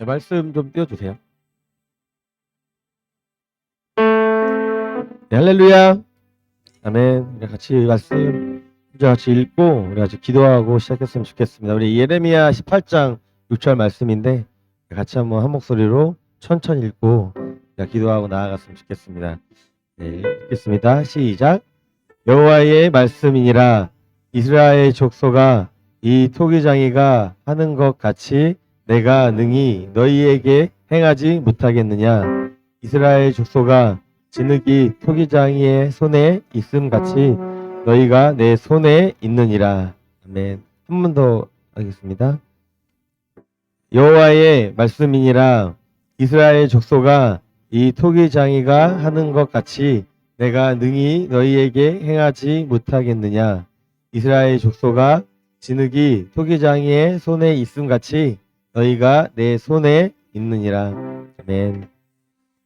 말씀 좀 띄워주세요. 네, 할렐루야. 아멘. 우리 같이 말씀 같이 읽고 우리 같이 기도하고 시작했으면 좋겠습니다. 우리 예레미야 18장 6절 말씀인데 같이 한번 한 목소리로 천천히 읽고 기도하고 나아갔으면 좋겠습니다. 네, 읽겠습니다. 시작. 여호와의 말씀이니라. 이스라엘 족속아, 이 토기장이가 하는 것 같이 내가 능히 너희에게 행하지 못하겠느냐. 이스라엘 족속아, 진흙이 토기장이의 손에 있음 같이 너희가 내 손에 있느니라. 아멘. 한 번 더 하겠습니다. 여호와의 말씀이니라. 이스라엘 족속아, 이 토기장이가 하는 것 같이 내가 능히 너희에게 행하지 못하겠느냐. 이스라엘 족속아, 진흙이 토기장이의 손에 있음 같이 너희가 내 손에 있느니라. 아멘.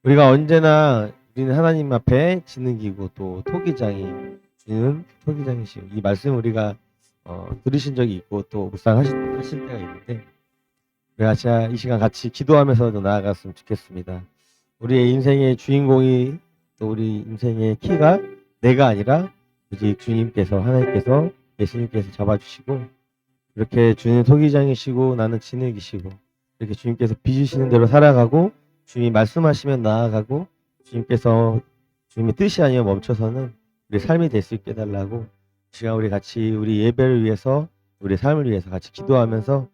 우리가 언제나 우리는 하나님 앞에 진흙이고 또 토기장이는 토기장이시고, 이 말씀 우리가 들으신 적이 있고 또 묵상하실 때가 있는데, 우리 같이 이 시간 같이 기도하면서도 나아갔으면 좋겠습니다. 우리의 인생의 주인공이 또 우리 인생의 키가 내가 아니라 오직 주님께서, 하나님께서, 예수님께서 잡아주시고, 이렇게 주님 토기장이시고 나는 진흙이시고, 이렇게 주님께서 빚으시는 대로 살아가고 주님이 말씀하시면 나아가고, 주님께서 주님의 뜻이 아니면 멈춰서는 우리 삶이 될 수 있게 해달라고, 시간 우리 같이 우리 예배를 위해서, 우리 삶을 위해서 같이 기도하면서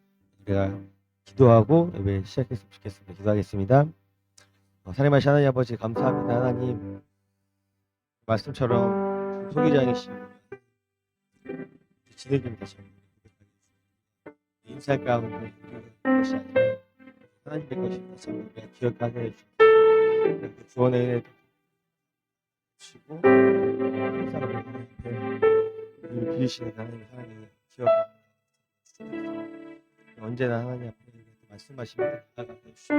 우리가 기도하고 예배 시작했으면 좋겠습니다. 기도하겠습니다. 살인마신 하나님 아버지, 감사합니다. 하나님 말씀처럼 토기장이시고 진흙입니다. 인생 가운데 것이 아니라 하나님의 것입니다. 참 우리가 기억하게 해주시고 그 구원의 은혜도 주시고 항상 우리 하나님 앞에 우리를 빌리시는 하나님의 사랑을 기억하고 언제나 하나님 앞에 말씀하시면 나아가게 해주시고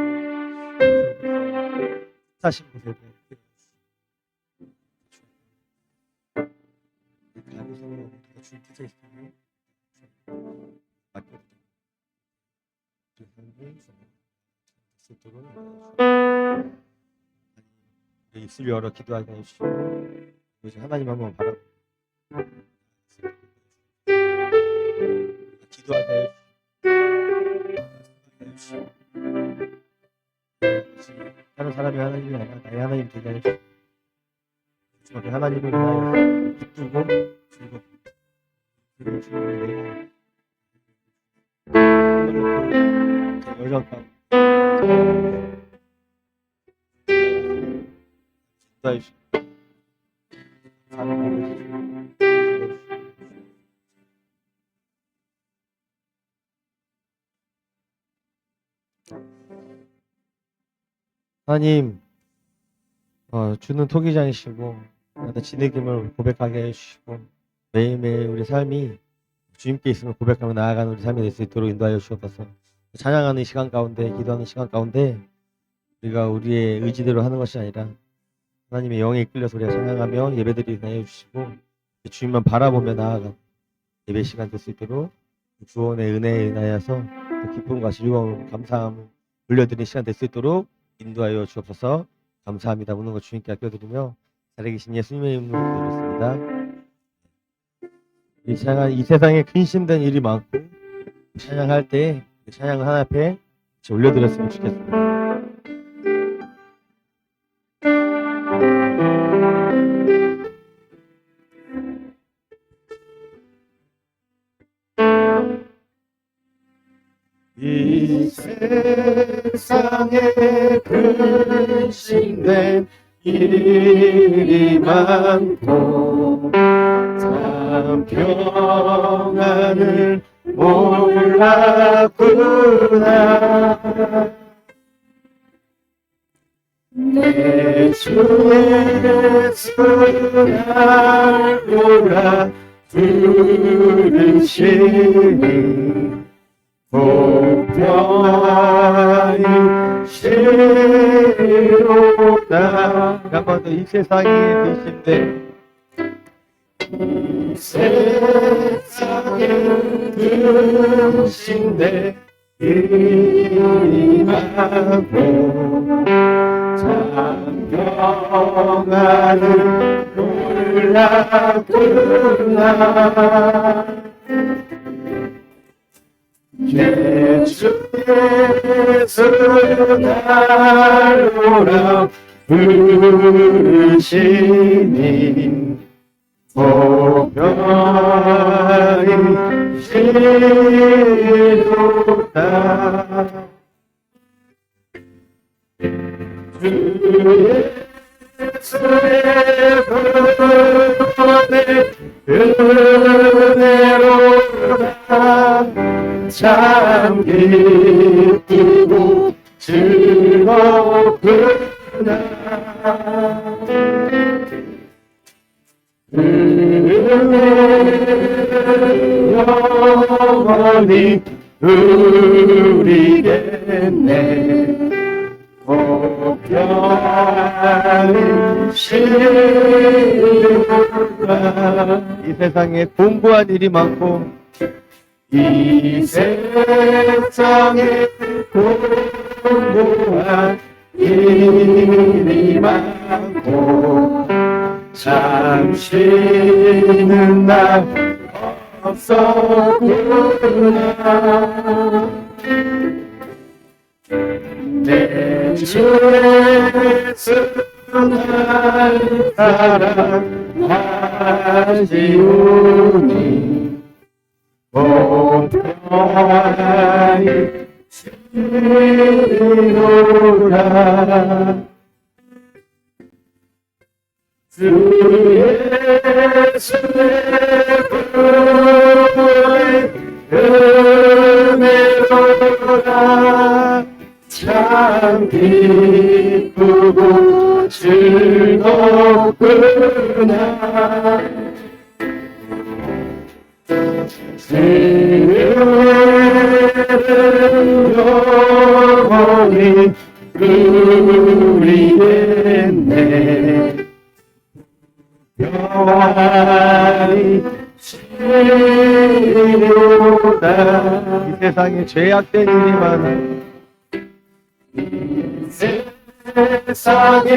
사신 곳에 가구성으로 우리가 주님 뜻에 있으면 맡겨드립니다. 입술 열어 기도하게 해주시고 하나님 한번 바라보고 기도하게 해주시고 다른 사람이 하나님이 아니라 나의 하나님 되게 해주시고 하나님을 위하여 기쁘고 즐겁고 그리고 주님을 내가 여정 가운데 하나님, 주는 토기장이시고 나한테 진흙임을 고백하게 해주시고 매일매일 우리 삶이 주님께 있음을 고백하며 나아가는 우리 삶이 될 수 있도록 인도하여 주옵소서. 찬양하는 시간 가운데, 기도하는 시간 가운데 우리가 우리의 의지대로 하는 것이 아니라 하나님의 영에 이끌려서 우리가 찬양하며 예배드리게 해주시고 주님만 바라보며 나아가 예배 시간 될 수 있도록 구원의 은혜에 인하여서 기쁨과 즐거움, 감사함을 올려드리는 시간 될 수 있도록 인도하여 주옵소서. 감사합니다. 모든 것 주님께 아껴드리며 살아계신 예수님의 이름으로 기도드렸습니다. 이 세상에 근심된 일이 많고 찬양할 때 찬양을 하나 앞에 올려드렸으면 좋겠습니다. 이 세상에 근심된 일이 많고 참 평안을 몰랐구나. 내 주 예수 날 몰라 들으시니 복평안이 시로다. 한 번 더 이 세상에 근심된 이 세상에 근심된 임하고 참경하는 놀랍구나. 내 주 예수 나로라 부르시니 보편히 시도다. 주 예수의 구원의 은혜로다. 참 기쁘고 즐겁구나. 영원히 누리겠네. 보편히 시루라. 이 세상에 공부한 일이 많고 이 세상에 공부한 일이 많고 참 쉬는 날 없었구나. 내 주 예수 날 사랑하시오니 보편히 시루라. 주 예수의 구원의 은혜로다. 참 기쁘고 즐겁구나. 영원히 누리겠네. 영원히 시루다. 이 세상에 죄악된 일이 많아 세상에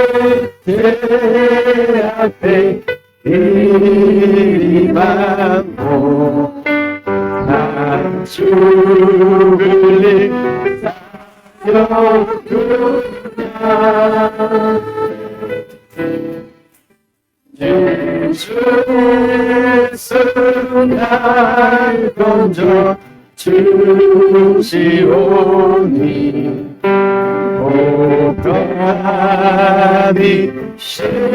죄악된 일이 많고 난 죽을 일 사였구나. 예수 날 건져 주시오니 보편히 시루라.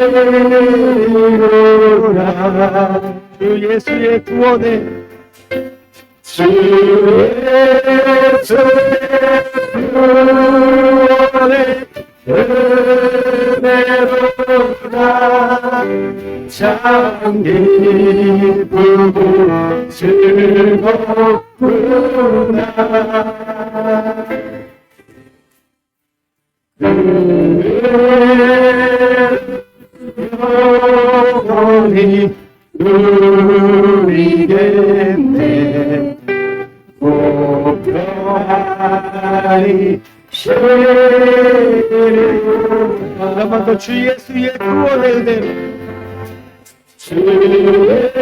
주 예수의 구원에 주 예수의 구원의 은혜로다. 참 기쁘고 즐겁구나. 영원히 누리겠네. 보편히 시루라. 한번 더 주 예수의 구원의 은혜로 주 예수의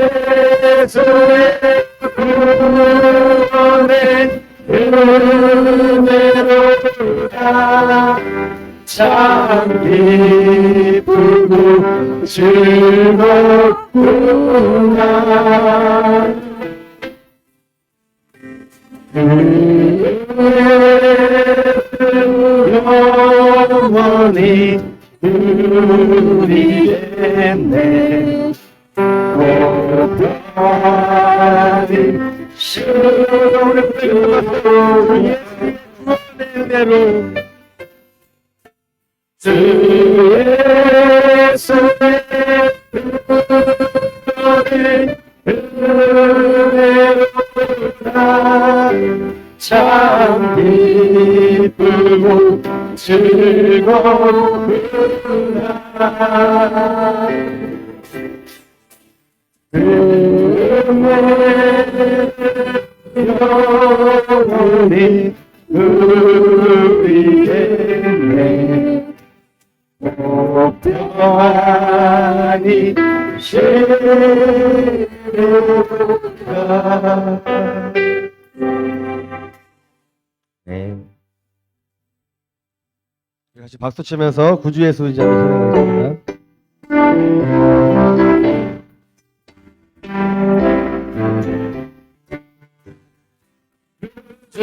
구원의 은혜로다. 참 기쁘고 즐겁구나. 영원히 누리겠네. 보편히 시루라. 은혜로 주 예수의 구원의 은혜로다. 참 기쁘고 즐겁구나. 영원히 누리겠네. 평안히 쉬려가. 네. 같이 박수 치면서 구주의 수의자를 찬양하겠습니다. 주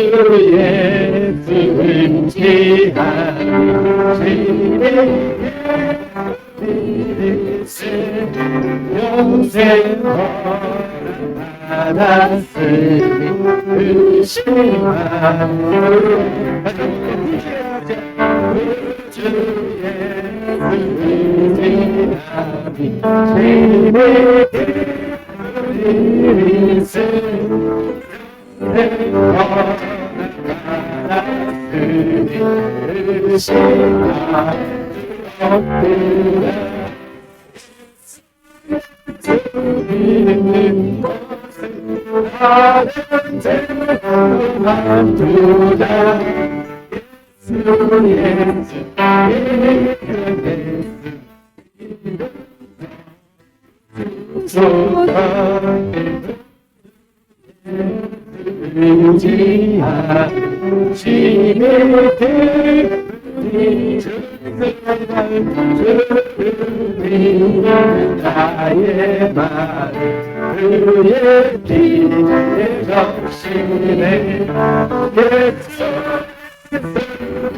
예수를 지하시네. 영생 받았으니 의심하는 주의 나의 말 그의 피에 적시네.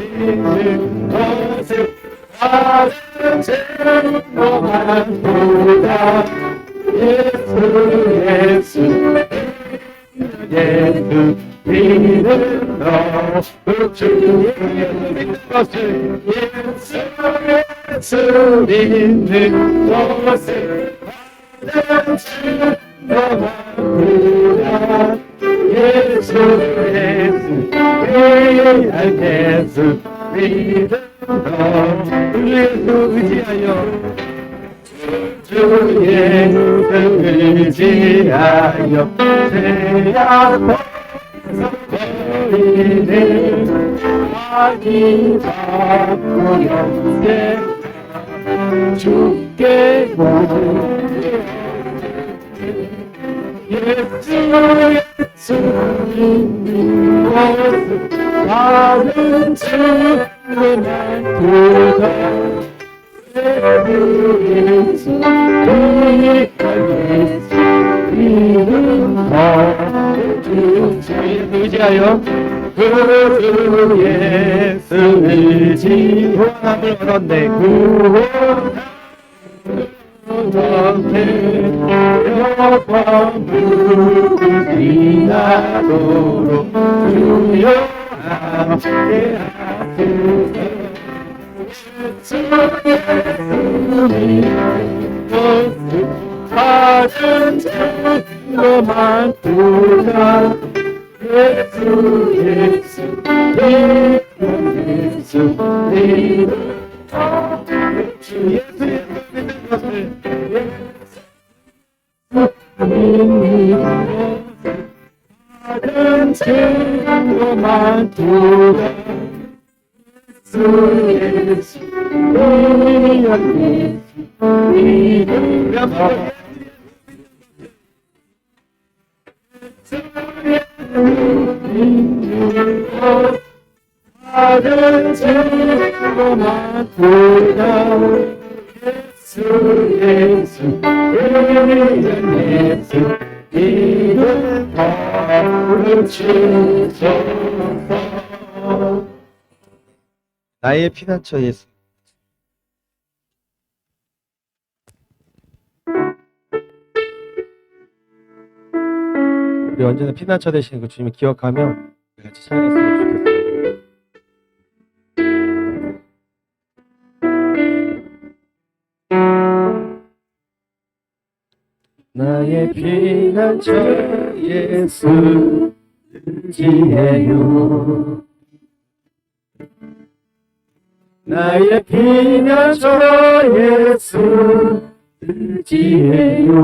있는 것을 받은 죄로만 보다. 예수 믿는 너 주의 믿는 것을 예수 믿는 것을 받은 죄로만 보다. 예수 믿는 너 예수 의지하여 주의 의지하여 죄악 벗어버리는 악이 받고 영생 주께 예수 믿는 것을 받은 주만 보다. 예수 믿는 것 주의 의지하여 그 예수 의지 구원함을 얻었네. 구원함을 지나도록 주여 함께 하소서. 받은 죄로만 보자. 예수 믿는 주 예수 믿는 것을 받은 죄로만 보자. 예수 받은 죄로만 보다. 예수 믿는 법을 주소서. 나의 피난처 예수. 우리 언제나 피난처 되시는 그 주님을 기억하며 같이 찬양했으면 좋겠습니다. 나의 피난처 예수 의지해요. 나의 피난처 예수 의지해요.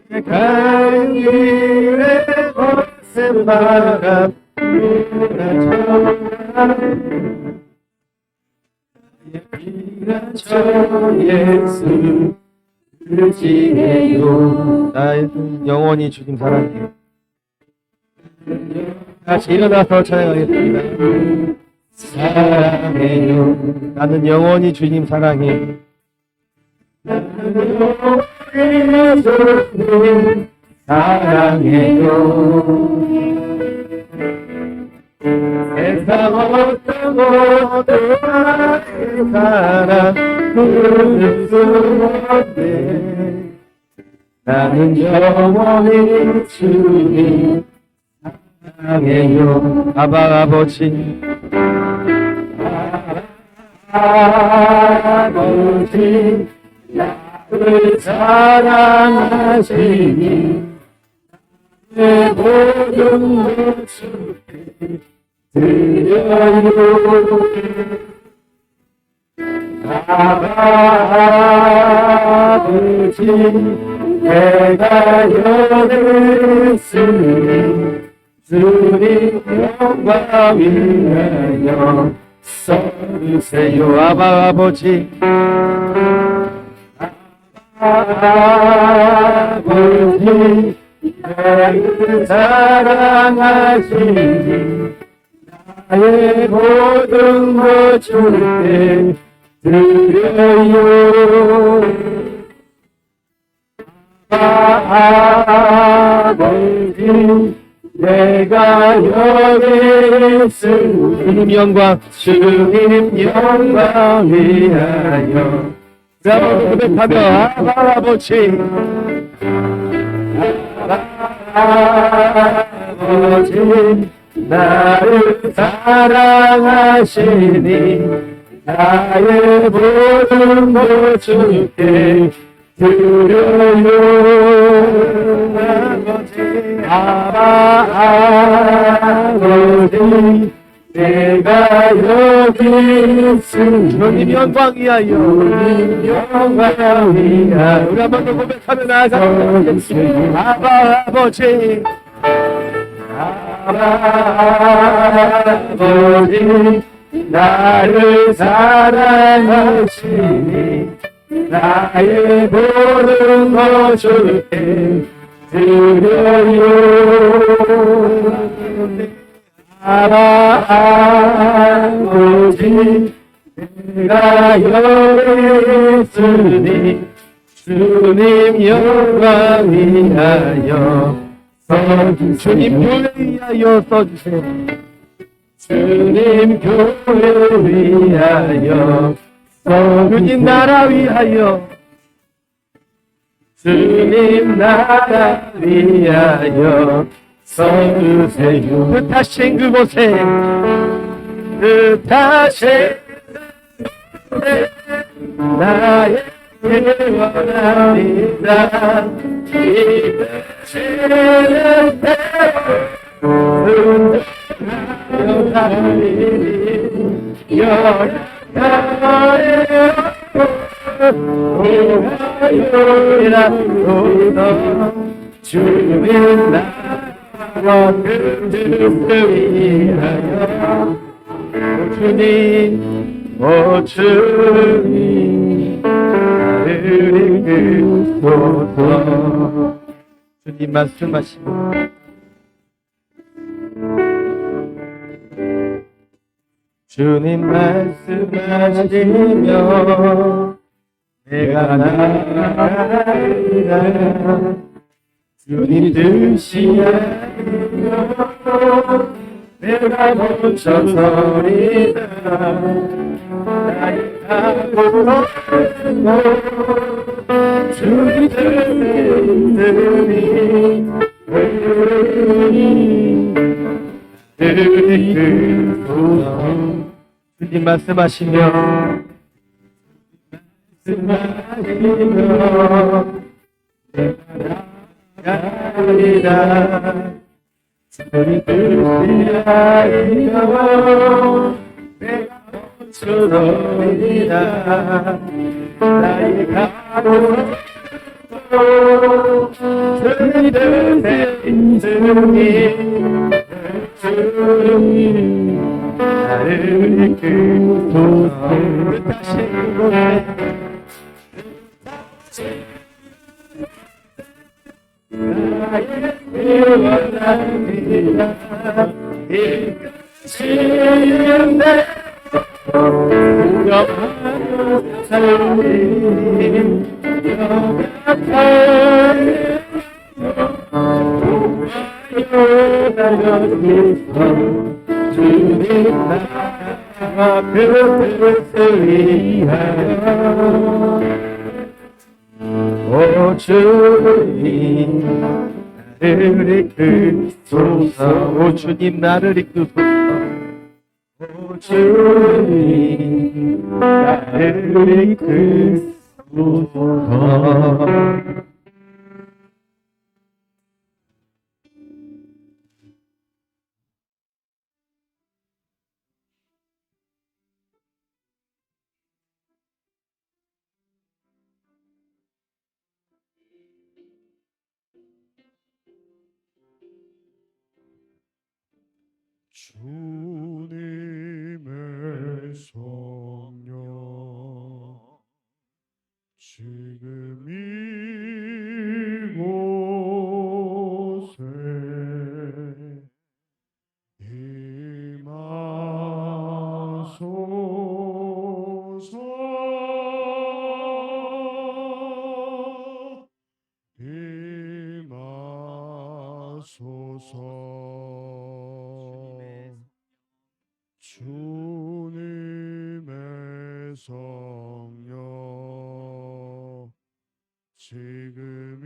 나의 갈 길에 바람 저 예수 지내요 나는 영원히 주님 사랑해요. 다시 일어나서 찬양하겠습니다. 사랑해요 나는 영원히 주님 사랑해. 예수님 사랑해요 세상 어떤 것도 사랑 부를 수 없네 나는 영원히 주님 사랑해요 아버지 아버지 나를 사랑하시니 내 모든 것 주께 드려요 아버지 내가 여기 있으니 주님 영광 위하여 써주세요 아버지 아버지 나를 사랑하시니 나의 모든 것 주께 드려요 아버지 내가 여기 있으니 주님 영광 주님 영광 위하여 한번 고백하며 아버지 아버지 나를 사랑하시니 나의 모든 것 주께 드려요 아버지 내가 여기 있으니 주님 영광 위하여 주님 영광 위하여 우리 한번 더 고백하며 나아가겠습니다. 아버지 아버지 나를 사랑하시니 나의 모든 것 주께 드려요 아버지 내가 여기 있으니 주님 영광 위하여 주님 교회 위하여 써주세요. 주님 교회 위하여 주님 나라 위하여 주님 나라 위하여 써주세요 뜻하신 그곳에 뜻하신 나의 원합니다 이 뜻을 대로 달리니 여하여이라고도 주님 나와 그 뜻을 위하여 주님 오 주님 나를 이끌소서 주님 말씀하시고 주님 말씀하시며 내가 나가리라 주님 뜻이 아니며 내가 멈춰서리다 나의 각오로 주님 뜻이 주님 말씀하시며 나가리라 주님 뜻이 아니여 내가 멈추더니라 나의 각오로 주님 뜻이 주님 나를 이끌소서 다시 그곳에 나의 원합니다 이끄시는 내 영원한 삶이 영원한 주님 나라 그 뜻을 위하여 오 주님 나를 이끌소서 오 주님 나를 이끌소서 오 주님 나를 이끌소서 주님의 성령 지금 이곳에 임하소서 임하소서 주님의 성령 지금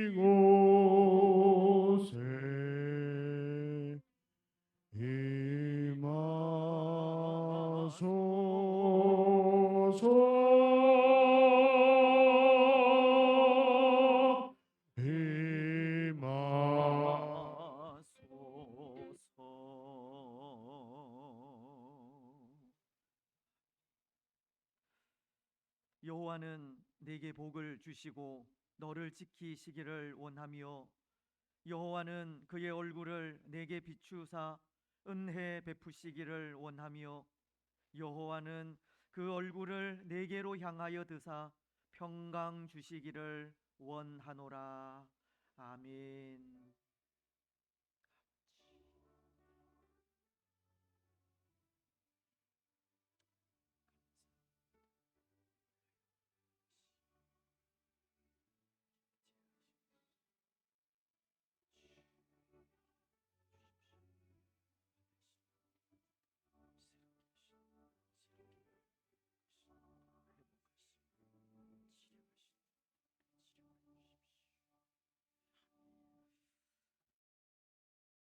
이곳에 임하소서 여호와는 내게 복을 주시고 너를 지키시기를 원하며 여호와는 그의 얼굴을 내게 비추사 은혜 베푸시기를 원하며 여호와는 그 얼굴을 내게로 향하여 드사 평강 주시기를 원하노라. 아멘.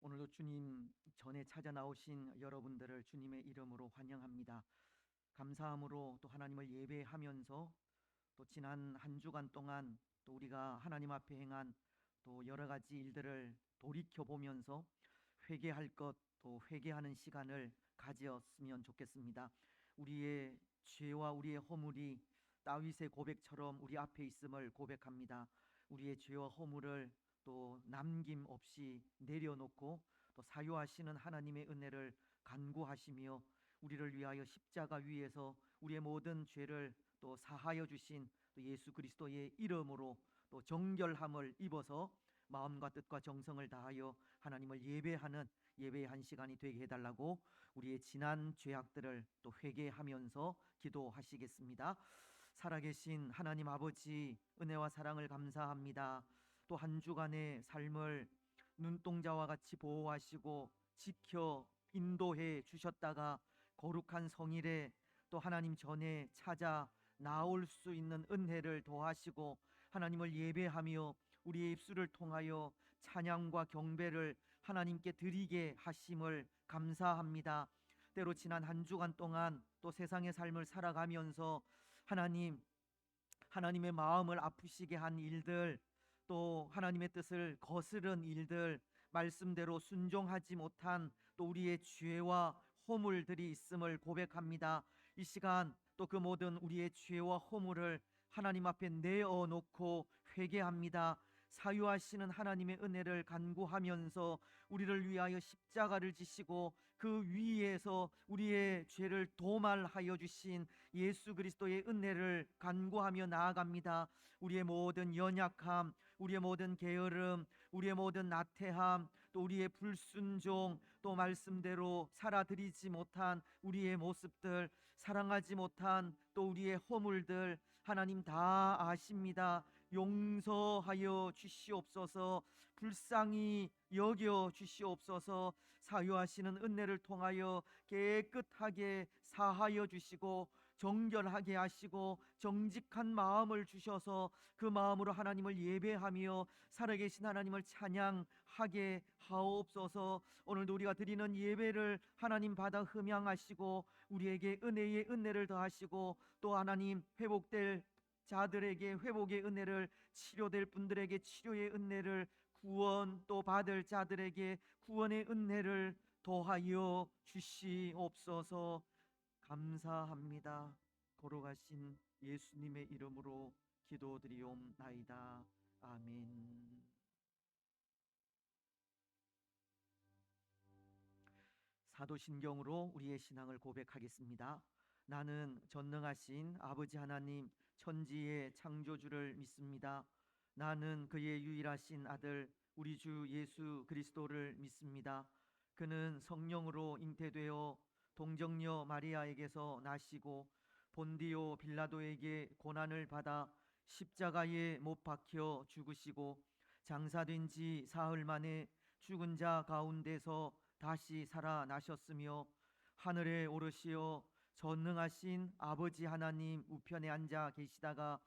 오늘도 주님 전에 찾아 나오신 여러분들을 주님의 이름으로 환영합니다. 감사함으로 또 하나님을 예배하면서 또 지난 한 주간 동안 또 우리가 하나님 앞에 행한 또 여러 가지 일들을 돌이켜 보면서 회개할 것, 또 회개하는 시간을 가졌으면 좋겠습니다. 우리의 죄와 우리의 허물이 다윗의 고백처럼 우리 앞에 있음을 고백합니다. 우리의 죄와 허물을 또 남김없이 내려놓고 또 사유하시는 하나님의 은혜를 간구하시며 우리를 위하여 십자가 위에서 우리의 모든 죄를 또 사하여 주신 또 예수 그리스도의 이름으로 또 정결함을 입어서 마음과 뜻과 정성을 다하여 하나님을 예배하는 예배의 한 시간이 되게 해달라고 우리의 지난 죄악들을 또 회개하면서 기도하시겠습니다. 살아계신 하나님 아버지, 은혜와 사랑을 감사합니다. 또 한 주간의 삶을 눈동자와 같이 보호하시고 지켜 인도해 주셨다가 거룩한 성일에 또 하나님 전에 찾아 나올 수 있는 은혜를 더하시고 하나님을 예배하며 우리의 입술을 통하여 찬양과 경배를 하나님께 드리게 하심을 감사합니다. 때로 지난 한 주간 동안 또 세상의 삶을 살아가면서 하나님의 마음을 아프시게 한 일들, 또 하나님의 뜻을 거스른 일들, 말씀대로 순종하지 못한 또 우리의 죄와 허물들이 있음을 고백합니다. 이 시간 또 그 모든 우리의 죄와 허물을 하나님 앞에 내어놓고 회개합니다. 사유하시는 하나님의 은혜를 간구하면서 우리를 위하여 십자가를 지시고 그 위에서 우리의 죄를 도말하여 주신 예수 그리스도의 은혜를 간구하며 나아갑니다. 우리의 모든 연약함, 우리의 모든 게으름, 우리의 모든 나태함, 또 우리의 불순종, 또 말씀대로 살아드리지 못한 우리의 모습들, 사랑하지 못한 또 우리의 허물들 하나님 다 아십니다. 용서하여 주시옵소서. 불쌍히 여겨 주시옵소서. 사유하시는 은혜를 통하여 깨끗하게 사하여 주시고 정결하게 하시고 정직한 마음을 주셔서 그 마음으로 하나님을 예배하며 살아계신 하나님을 찬양하게 하옵소서. 오늘도 우리가 드리는 예배를 하나님 받아 흠양하시고 우리에게 은혜의 은혜를 더하시고 또 하나님 회복될 자들에게 회복의 은혜를, 치료될 분들에게 치료의 은혜를, 구원 또 받을 자들에게 구원의 은혜를 더하여 주시옵소서. 감사합니다. 걸어가신 예수님의 이름으로 기도드리옵나이다. 아멘. 사도신경으로 우리의 신앙을 고백하겠습니다. 나는 전능하신 아버지 하나님 천지의 창조주를 믿습니다. 나는 그의 유일하신 아들 우리 주 예수 그리스도를 믿습니다. 그는 성령으로 잉태되어 동정녀 마리아에게서 나시고 본디오 빌라도에게 고난을 받아 십자가에 못 박혀 죽으시고 장사된 지 사흘 만에 죽은 자 가운데서 다시 살아나셨으며 하늘에 오르시어 전능하신 아버지 하나님 우편에 앉아 계시다가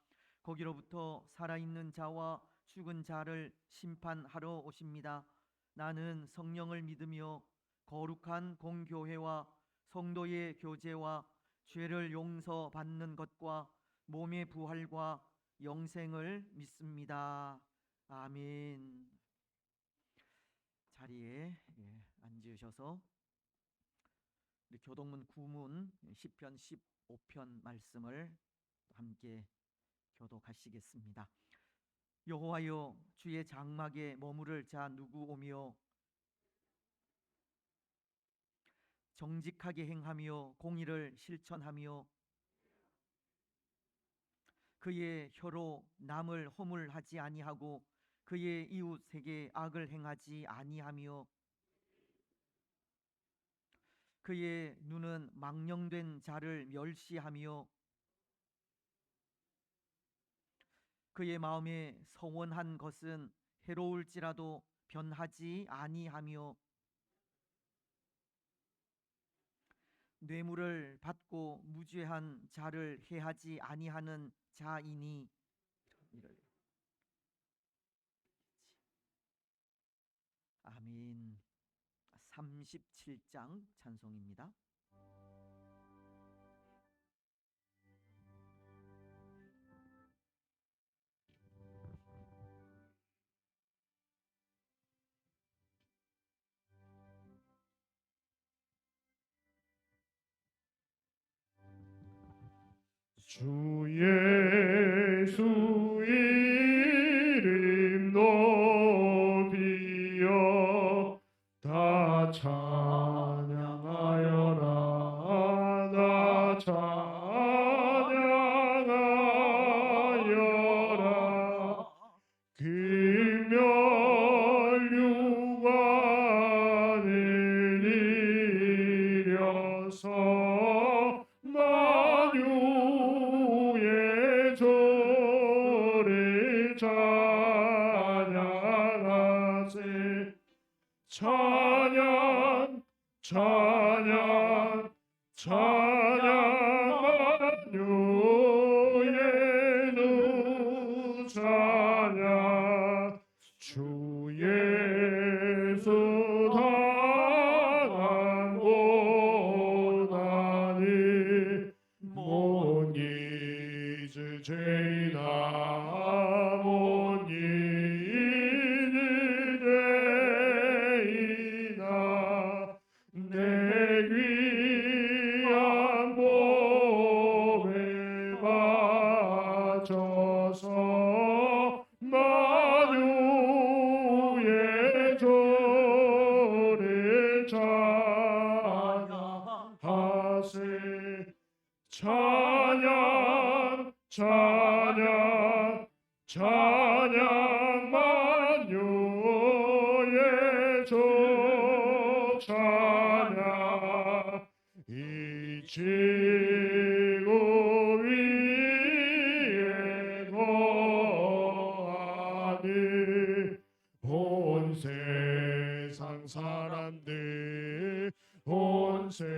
거기로부터 살아있는 자와 죽은 자를 심판하러 오십니다. 나는 성령을 믿으며 거룩한 공교회와 성도의 교제와 죄를 용서받는 것과 몸의 부활과 영생을 믿습니다. 아멘. 자리에 앉으셔서 우리 교동문 구문 시편 15편 말씀을 함께 교독하시겠습니다. 여호와여 주의 장막에 머무를 자 누구 오며 정직하게 행하며 공의를 실천하며 그의 혀로 남을 허물하지 아니하고 그의 이웃에게 악을 행하지 아니하며 그의 눈은 망령된 자를 멸시하며 그의 마음에 서원한 것은 해로울지라도 변하지 아니하며 뇌물을 받고 무죄한 자를 해하지 아니하는 자이니. 아멘. 37장 찬송입니다. 주 예수 이름 높이여 다 찬양하여라 다 찬양하여라 금멸류관을 이려서 만유의 조를 찬양하세 찬양 찬양 찬양 만유의 ኑ 찬양 주 예수 당한 고난이 못 잊을 죄이나 못 잊을 죄이나 내 귀한 몸에 바쳐서 만유 찬양 찬양 만유의 주 찬양 이 지구 위에 거하니 온 세상 사람들 온 세상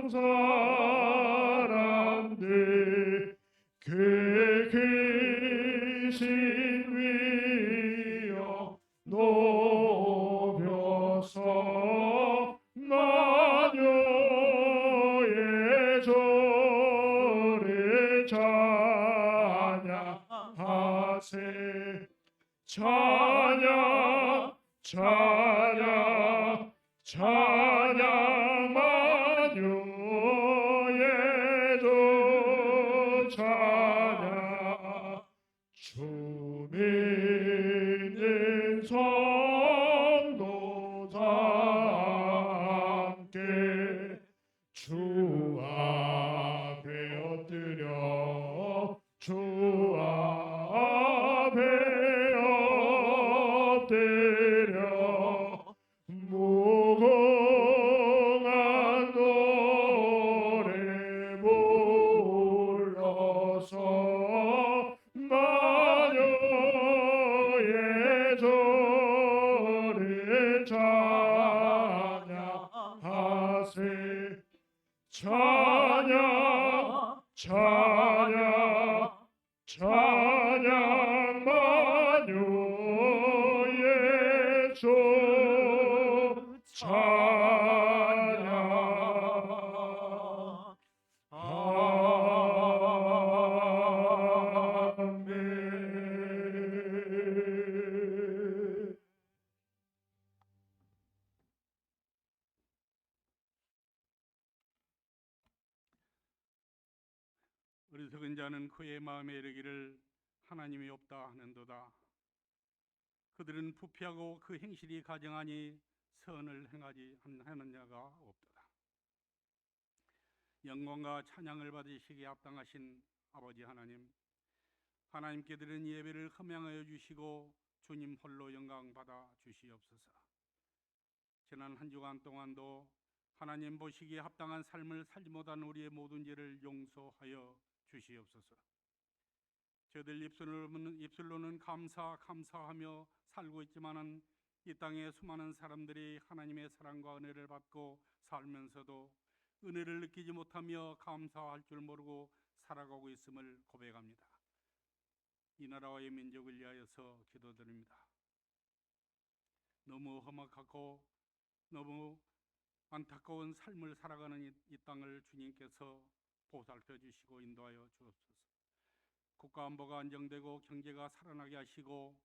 사람들 그 크신 위여 높여서 만유의 주를 찬양하세 찬양 찬양 찬양 만유의 주 찬양 주 믿는 성도다 함께 주 앞에 엎드려 주 앞에 엎드려 무궁한 노래 불러서 만유의 주를 찬양하세 찬양 찬양 찬양 만유의 주 찬양 아멘. 어리석은 자는 그의 마음에 이르기를 하나님이 없다 하는도다. 그들은 부패하고 그 행실이 가증하니 선을 행하지 않는 자가 없도다. 영광과 찬양을 받으시기에 합당하신 아버지 하나님, 하나님께 드린 예배를 흠양하여 주시고 주님 홀로 영광 받아 주시옵소서. 지난 한 주간 동안도 하나님 보시기에 합당한 삶을 살지 못한 우리의 모든 죄를 용서하여 주시옵소서. 저들 입술로는 감사하며 살고 있지만은 이 땅에 수많은 사람들이 하나님의 사랑과 은혜를 받고 살면서도 은혜를 느끼지 못하며 감사할 줄 모르고 살아가고 있음을 고백합니다. 이 나라와의 민족을 위하여서 기도드립니다. 너무 험악하고 너무 안타까운 삶을 살아가는 이 땅을 주님께서 보살펴 주시고 인도하여 주옵소서. 국가 안보가 안정되고 경제가 살아나게 하시고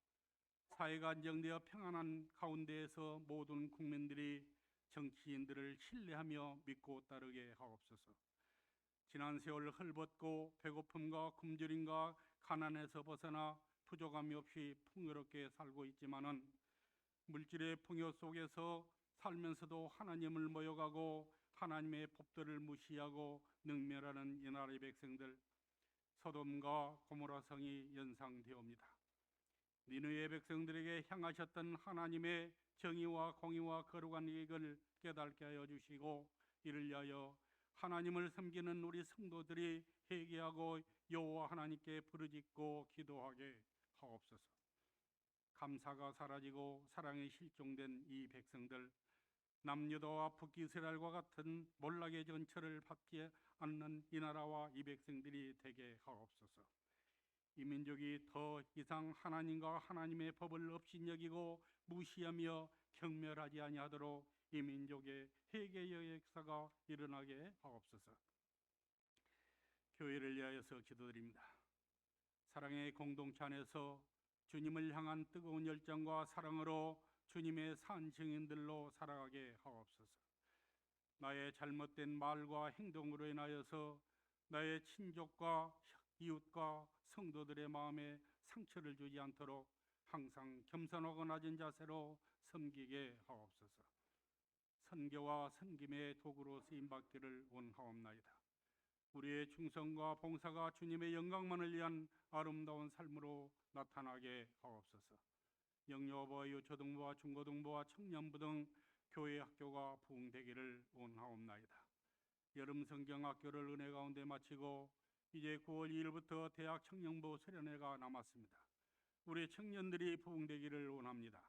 사회가 안정되어 평안한 가운데에서 모든 국민들이 정치인들을 신뢰하며 믿고 따르게 하옵소서. 지난 세월 헐벗고 배고픔과 굶주림과 가난에서 벗어나 부족함이 없이 풍요롭게 살고 있지만은 물질의 풍요 속에서 살면서도 하나님을 모욕하고 하나님의 법도를 무시하고 능멸하는 이 나라의 백성들, 소돔과 고모라 성이 연상되옵니다. 니느웨 백성들에게 향하셨던 하나님의 정의와 공의와 거룩한 계획을 깨닫게 하여 주시고 이를 위하여 하나님을 섬기는 우리 성도들이 회개하고 여호와 하나님께 부르짖고 기도하게 하옵소서. 감사가 사라지고 사랑이 실종된 이 백성들, 남유다와 북이스라엘과 같은 몰락의 전철을 받지 않는 이 나라와 이 백성들이 되게 하옵소서. 이 민족이 더 이상 하나님과 하나님의 법을 업신여기고 무시하며 경멸하지 아니하도록 이 민족의 회개의 역사가 일어나게 하옵소서. 교회를 위하여서 기도드립니다. 사랑의 공동체 안에서 주님을 향한 뜨거운 열정과 사랑으로 주님의 산 증인들로 살아가게 하옵소서. 나의 잘못된 말과 행동으로 인하여서 나의 친족과 이웃과 성도들의 마음에 상처를 주지 않도록 항상 겸손하고 낮은 자세로 섬기게 하옵소서. 선교와 섬김의 도구로 쓰임받기를 원하옵나이다. 우리의 충성과 봉사가 주님의 영광만을 위한 아름다운 삶으로 나타나게 하옵소서. 영유아부와 유초등부와 중고등부와 청년부 등 교회 학교가 부흥되기를 원하옵나이다. 여름 성경학교를 은혜 가운데 마치고 이제 9월 2일부터 대학 청년부 수련회가 남았습니다. 우리 청년들이 부흥되기를 원합니다.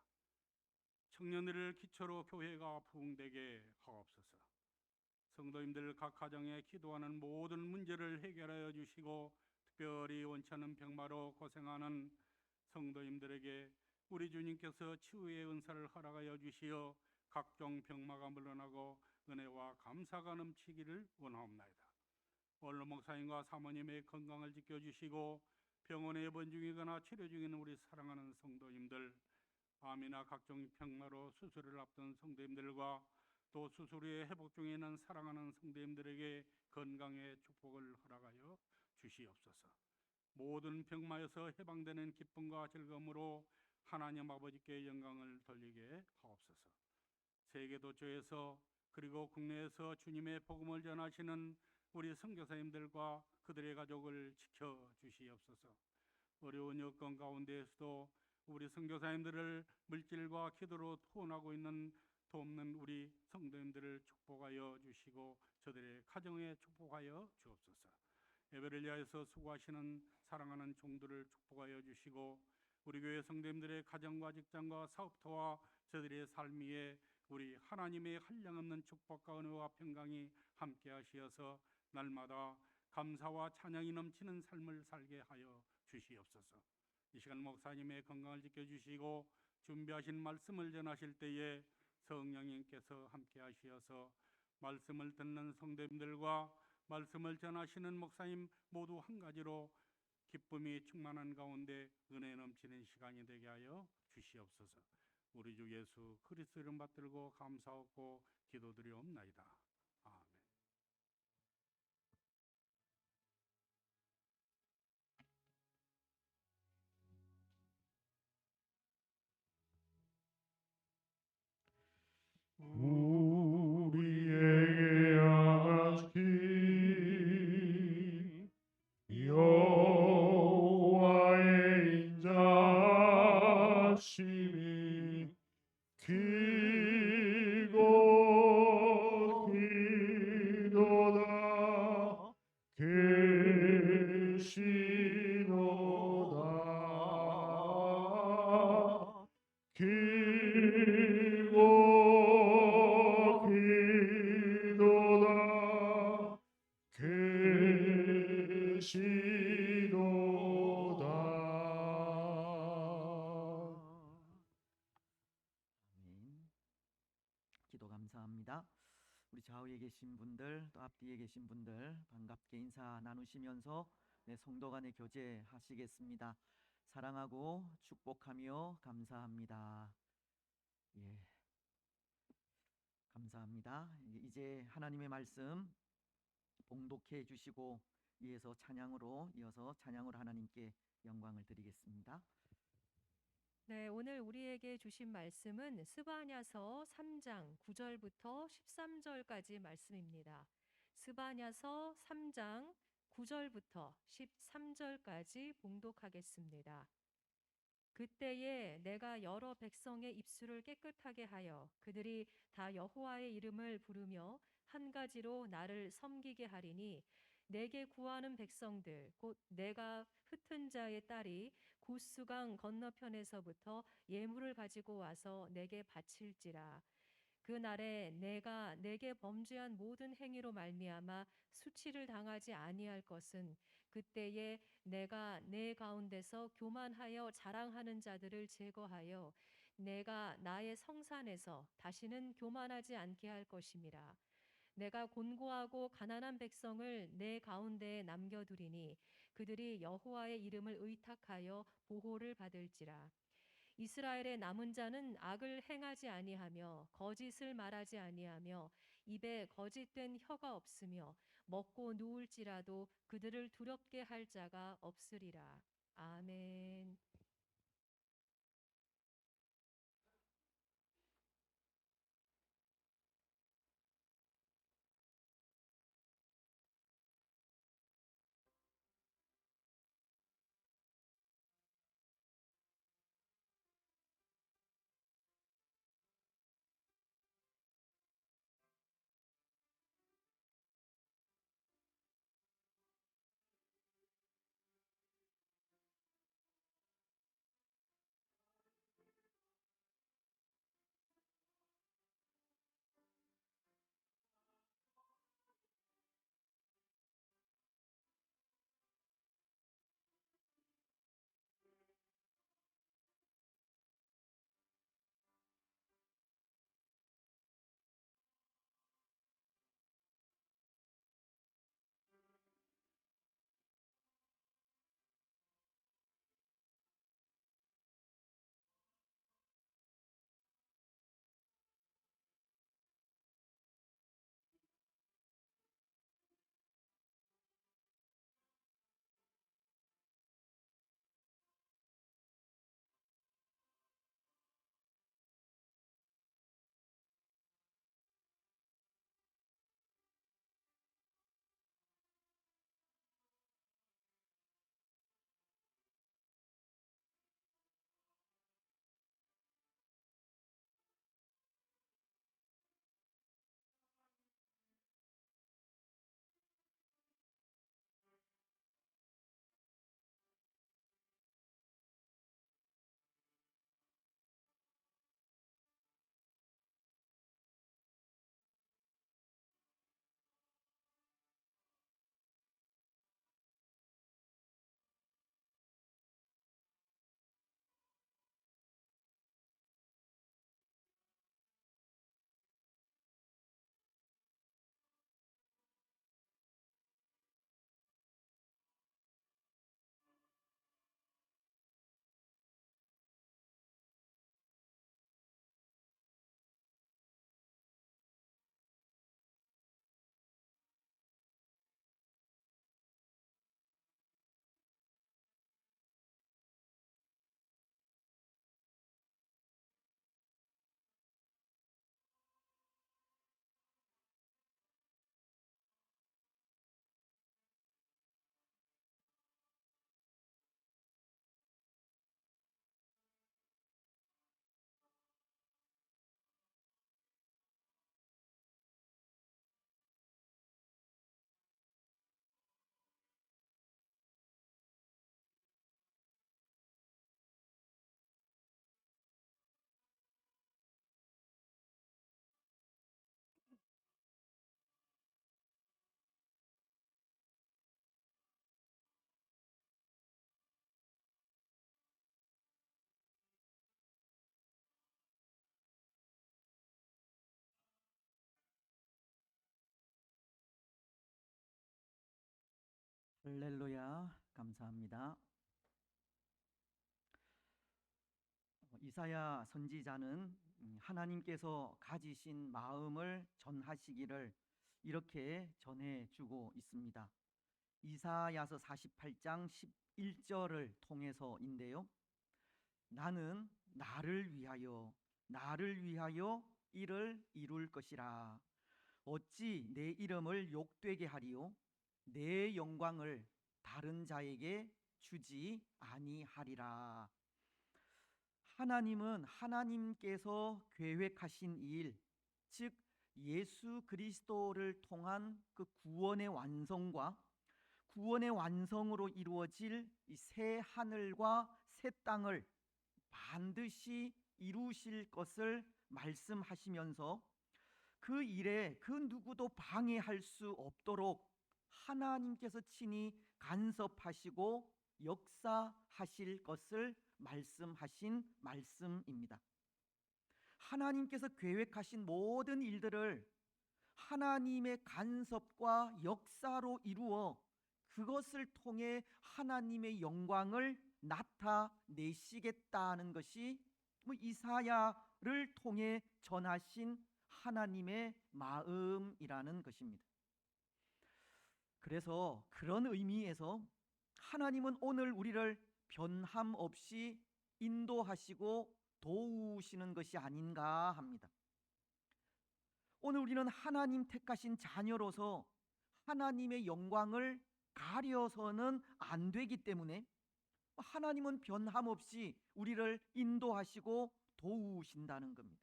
청년들을 기초로 교회가 부흥되게 하옵소서. 성도님들 각 가정에 기도하는 모든 문제를 해결하여 주시고 특별히 원치 않는 병마로 고생하는 성도님들에게 우리 주님께서 치유의 은사를 허락하여 주시어 각종 병마가 물러나고 은혜와 감사가 넘치기를 원하옵나이다. 오늘 목사님과 사모님의 건강을 지켜주시고 병원에 입원 중이거나 치료 중인 우리 사랑하는 성도님들, 암이나 각종 병마로 수술을 앞둔 성도님들과 또 수술 후에 회복 중에 있는 사랑하는 성도님들에게 건강의 축복을 허락하여 주시옵소서. 모든 병마에서 해방되는 기쁨과 즐거움으로 하나님 아버지께 영광을 돌리게 하옵소서. 세계 도처에서 그리고 국내에서 주님의 복음을 전하시는 우리 선교사님들과 그들의 가족을 지켜 주시옵소서. 어려운 여건 가운데에서도 우리 선교사님들을 물질과 기도로 투혼하고 있는 돕는 우리 성도님들을 축복하여 주시고 저들의 가정에 축복하여 주옵소서. 예배를 위하여서 수고하시는 사랑하는 종들을 축복하여 주시고 우리 교회 성도님들의 가정과 직장과 사업터와 저들의 삶 위에 우리 하나님의 한량없는 축복과 은혜와 평강이 함께 하시어서 날마다 감사와 찬양이 넘치는 삶을 살게 하여 주시옵소서. 이 시간 목사님의 건강을 지켜주시고 준비하신 말씀을 전하실 때에 성령님께서 함께 하시어서 말씀을 듣는 성도님들과 말씀을 전하시는 목사님 모두 한 가지로 기쁨이 충만한 가운데 은혜 넘치는 시간이 되게 하여 주시옵소서. 우리 주 예수 그리스도 이름 받들고 감사하고 기도드리옵나이다. 아멘. 우리에게 하신 여호와의 인자심이 크고 기도다 계시도다 크고 기도다 계시도다. 아멘. 기도 감사합니다. 우리 좌우에 계신 분들 또 앞뒤에 계신 분들 반갑게 인사 나누시면서 성도 간의 교제 하시겠습니다. 사랑하고 축복하며 감사합니다. 예, 감사합니다. 이제 하나님의 말씀 봉독해 주시고 이어서 찬양으로 하나님께 영광을 드리겠습니다. 네, 오늘 우리에게 주신 말씀은 스바냐서 3장 9절부터 13절까지 말씀입니다. 스바냐서 3장 9절부터 13절까지 봉독하겠습니다. 그때에 내가 여러 백성의 입술을 깨끗하게 하여 그들이 다 여호와의 이름을 부르며 한 가지로 나를 섬기게 하리니 내게 구하는 백성들 곧 내가 흩은 자의 딸이 구스강 건너편에서부터 예물을 가지고 와서 내게 바칠지라. 그 날에 내가 내게 범죄한 모든 행위로 말미암아 수치를 당하지 아니할 것은 그때에 내가 내 가운데서 교만하여 자랑하는 자들을 제거하여 내가 나의 성산에서 다시는 교만하지 않게 할 것임이라. 내가 곤고하고 가난한 백성을 내 가운데에 남겨두리니 그들이 여호와의 이름을 의탁하여 보호를 받을지라. 이스라엘의 남은 자는 악을 행하지 아니하며 거짓을 말하지 아니하며 입에 거짓된 혀가 없으며 먹고 누울지라도 그들을 두렵게 할 자가 없으리라. 아멘. 할렐루야, 감사합니다. 이사야 선지자는 하나님께서 가지신 마음을 전하시기를 이렇게 전해주고 있습니다. 이사야서 48장 11절을 통해서인데요. 나는 나를 위하여 이를 이룰 것이라. 어찌 내 이름을 욕되게 하리요 내 영광을 다른 자에게 주지 아니하리라. 하나님은 하나님께서 계획하신 일, 즉 예수 그리스도를 통한 그 구원의 완성과 구원의 완성으로 이루어질 이 새 하늘과 새 땅을 반드시 이루실 것을 말씀하시면서 그 일에 그 누구도 방해할 수 없도록 하나님께서 친히 간섭하시고 역사하실 것을 말씀하신 말씀입니다. 하나님께서 계획하신 모든 일들을 하나님의 간섭과 역사로 이루어 그것을 통해 하나님의 영광을 나타내시겠다는 것이 이사야를 통해 전하신 하나님의 마음이라는 것입니다. 그래서 그런 의미에서 하나님은 오늘 우리를 변함없이 인도하시고 도우시는 것이 아닌가 합니다. 오늘 우리는 하나님 택하신 자녀로서 하나님의 영광을 가려서는 안 되기 때문에 하나님은 변함없이 우리를 인도하시고 도우신다는 겁니다.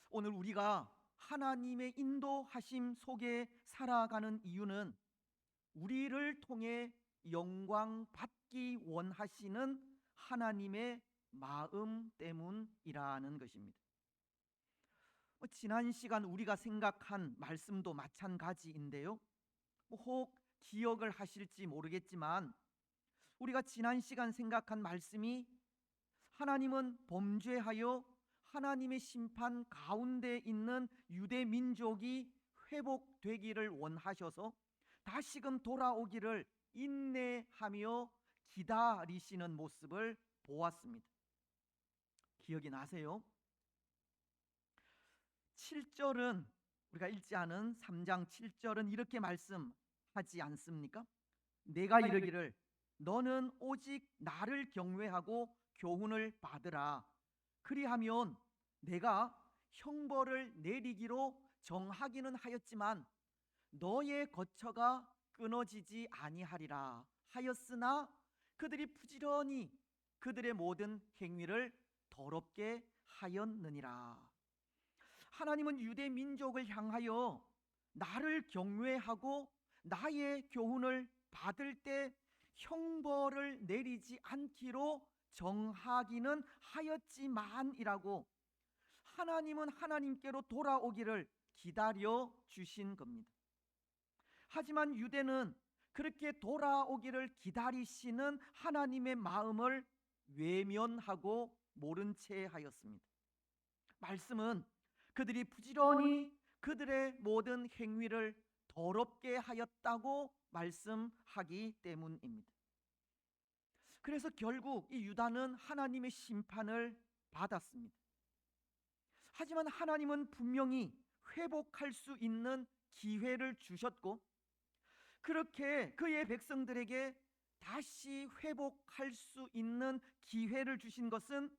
오늘 우리가 하나님의 인도하심 속에 살아가는 이유는 우리를 통해 영광 받기 원하시는 하나님의 마음 때문이라는 것입니다. 지난 시간 우리가 생각한 말씀도 마찬가지인데요. 혹 기억을 하실지 모르겠지만 우리가 지난 시간 생각한 말씀이 하나님은 범죄하여 하나님의 심판 가운데 있는 유대 민족이 회복되기를 원하셔서 다시금 돌아오기를 인내하며 기다리시는 모습을 보았습니다. 기억이 나세요? 7절은 우리가 읽지 않은 3장 7절은 이렇게 말씀하지 않습니까? 내가 이르기를 너는 오직 나를 경외하고 교훈을 받으라. 그리하면 내가 형벌을 내리기로 정하기는 하였지만 너의 거처가 끊어지지 아니하리라 하였으나 그들이 부지런히 그들의 모든 행위를 더럽게 하였느니라. 하나님은 유대 민족을 향하여 나를 경외하고 나의 교훈을 받을 때 형벌을 내리지 않기로 정하기는 하였지만이라고 하나님은 하나님께로 돌아오기를 기다려 주신 겁니다. 하지만 유대는 그렇게 돌아오기를 기다리시는 하나님의 마음을 외면하고 모른 채 하였습니다. 말씀은 그들이 부지런히 그들의 모든 행위를 더럽게 하였다고 말씀하기 때문입니다. 그래서 결국 이 유다는 하나님의 심판을 받았습니다. 하지만 하나님은 분명히 회복할 수 있는 기회를 주셨고 그렇게 그의 백성들에게 다시 회복할 수 있는 기회를 주신 것은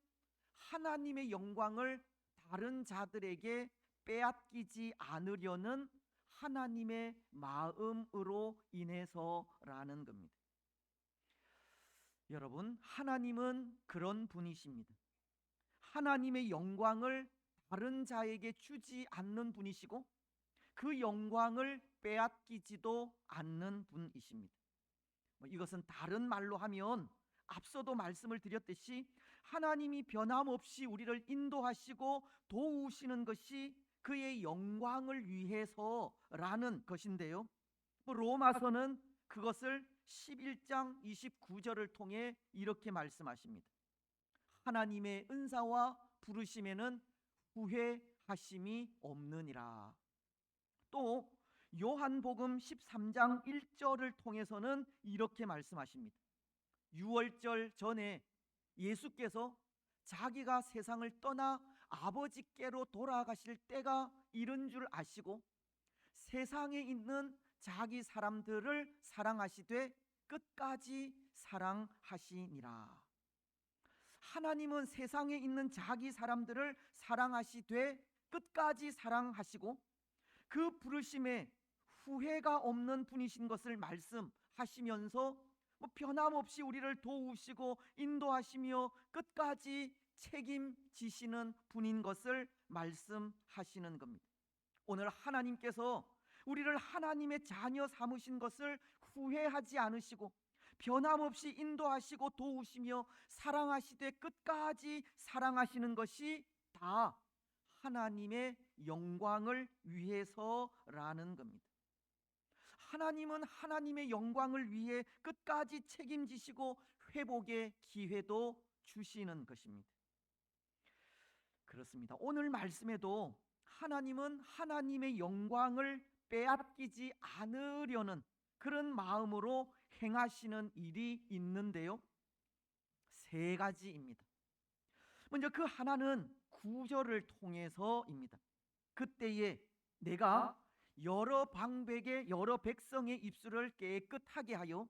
하나님의 영광을 다른 자들에게 빼앗기지 않으려는 하나님의 마음으로 인해서라는 겁니다. 여러분, 하나님은 그런 분이십니다. 하나님의 영광을 다른 자에게 주지 않는 분이시고 그 영광을 빼앗기지도 않는 분이십니다. 이것은 다른 말로 하면 앞서도 말씀을 드렸듯이 하나님이 변함없이 우리를 인도하시고 도우시는 것이 그의 영광을 위해서라는 것인데요. 로마서는 그것을 11장 29절을 통해 이렇게 말씀하십니다. 하나님의 은사와 부르심에는 후회하심이 없느니라. 또 요한복음 13장 1절을 통해서는 이렇게 말씀하십니다. 유월절 전에 예수께서 자기가 세상을 떠나 아버지께로 돌아가실 때가 이른 줄 아시고 세상에 있는 자기 사람들을 사랑하시되 끝까지 사랑하시니라. 하나님은 세상에 있는 자기 사람들을 사랑하시되 끝까지 사랑하시고 그 부르심에 후회가 없는 분이신 것을 말씀하시면서 변함없이 우리를 도우시고 인도하시며 끝까지 책임지시는 분인 것을 말씀하시는 겁니다. 오늘 하나님께서 우리를 하나님의 자녀 삼으신 것을 후회하지 않으시고 변함없이 인도하시고 도우시며 사랑하시되 끝까지 사랑하시는 것이 다 하나님의 영광을 위해서라는 겁니다. 하나님은 하나님의 영광을 위해 끝까지 책임지시고 회복의 기회도 주시는 것입니다. 그렇습니다. 오늘 말씀에도 하나님은 하나님의 영광을 빼앗기지 않으려는 그런 마음으로 행하시는 일이 있는데요, 세 가지입니다. 먼저 그 하나는 구절을 통해서입니다. 그때에 내가 여러 방백의 여러 백성의 입술을 깨끗하게 하여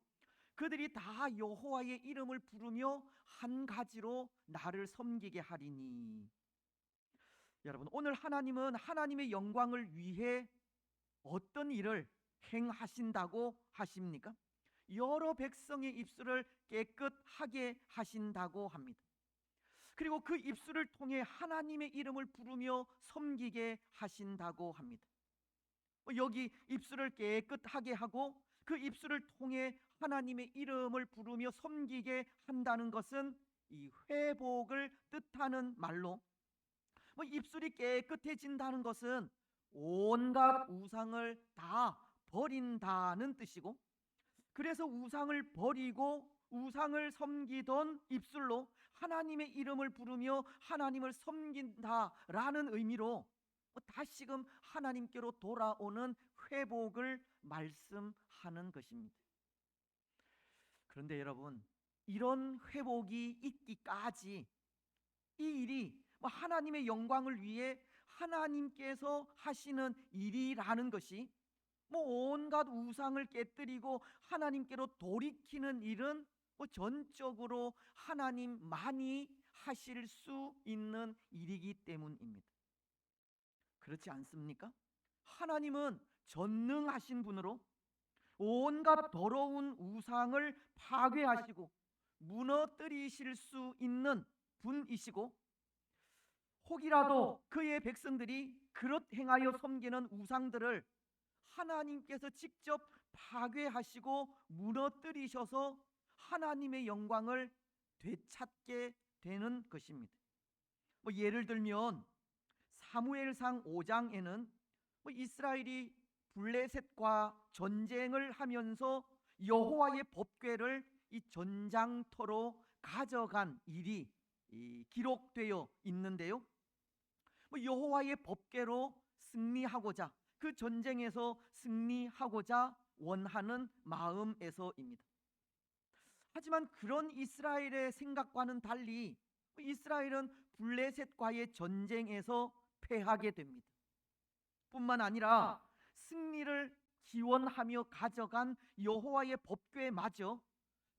그들이 다 여호와의 이름을 부르며 한 가지로 나를 섬기게 하리니. 여러분, 오늘 하나님은 하나님의 영광을 위해 어떤 일을 행하신다고 하십니까? 여러 백성의 입술을 깨끗하게 하신다고 합니다. 그리고 그 입술을 통해 하나님의 이름을 부르며 섬기게 하신다고 합니다. 여기 입술을 깨끗하게 하고 그 입술을 통해 하나님의 이름을 부르며 섬기게 한다는 것은 이 회복을 뜻하는 말로, 입술이 깨끗해진다는 것은 온갖 우상을 다 버린다는 뜻이고, 그래서 우상을 버리고 우상을 섬기던 입술로 하나님의 이름을 부르며 하나님을 섬긴다라는 의미로 다시금 하나님께로 돌아오는 회복을 말씀하는 것입니다. 그런데 여러분, 이런 회복이 있기까지 이 일이 하나님의 영광을 위해 하나님께서 하시는 일이라는 것이 온갖 우상을 깨뜨리고 하나님께로 돌이키는 일은 전적으로 하나님만이 하실 수 있는 일이기 때문입니다. 그렇지 않습니까? 하나님은 전능하신 분으로 온갖 더러운 우상을 파괴하시고 무너뜨리실 수 있는 분이시고, 혹이라도 그의 백성들이 그릇 행하여 섬기는 우상들을 하나님께서 직접 파괴하시고 무너뜨리셔서 하나님의 영광을 되찾게 되는 것입니다. 예를 들면 사무엘상 5장에는 이스라엘이 블레셋과 전쟁을 하면서 여호와의 법궤를 이 전장터로 가져간 일이 기록되어 있는데요, 여호와의 법궤로 승리하고자, 그 전쟁에서 승리하고자 원하는 마음에서입니다. 하지만 그런 이스라엘의 생각과는 달리 이스라엘은 블레셋과의 전쟁에서 패하게 됩니다. 뿐만 아니라 승리를 기원하며 가져간 여호와의 법궤마저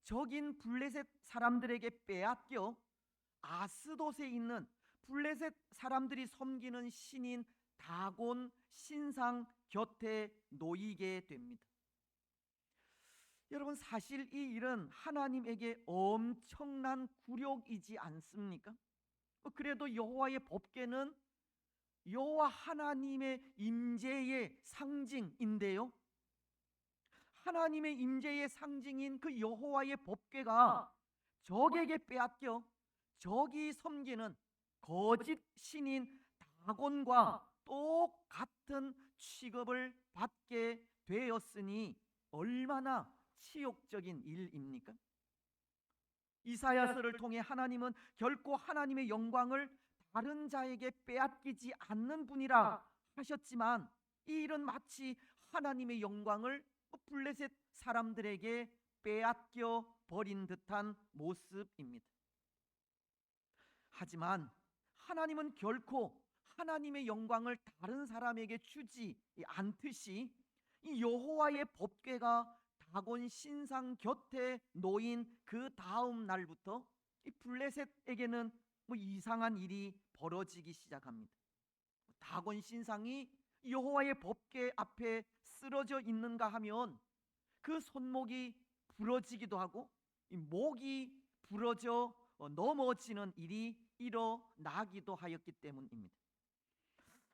적인 블레셋 사람들에게 빼앗겨 아스돗에 있는 블레셋 사람들이 섬기는 신인 다곤 신상 곁에 놓이게 됩니다. 여러분, 사실 이 일은 하나님에게 엄청난 굴욕이지 않습니까? 그래도 여호와의 법궤는 여호와 하나님의 임재의 상징인데요, 하나님의 임재의 상징인 그 여호와의 법궤가 적에게 빼앗겨 적이 섬기는 거짓 신인 다곤과 똑같은 취급을 받게 되었으니 얼마나 치욕적인 일입니까? 이사야서를 통해 하나님은 결코 하나님의 영광을 다른 자에게 빼앗기지 않는 분이라 하셨지만 이 일은 마치 하나님의 영광을 블레셋 사람들에게 빼앗겨 버린 듯한 모습입니다. 하지만 하나님은 결코 하나님의 영광을 다른 사람에게 주지 않듯이 이 여호와의 법궤가 다곤 신상 곁에 놓인 그 다음 날부터 이 블레셋에게는 이상한 일이 벌어지기 시작합니다. 다곤 신상이 여호와의 법궤 앞에 쓰러져 있는가 하면 그 손목이 부러지기도 하고 이 목이 부러져 넘어지는 일이 일어나기도 하였기 때문입니다.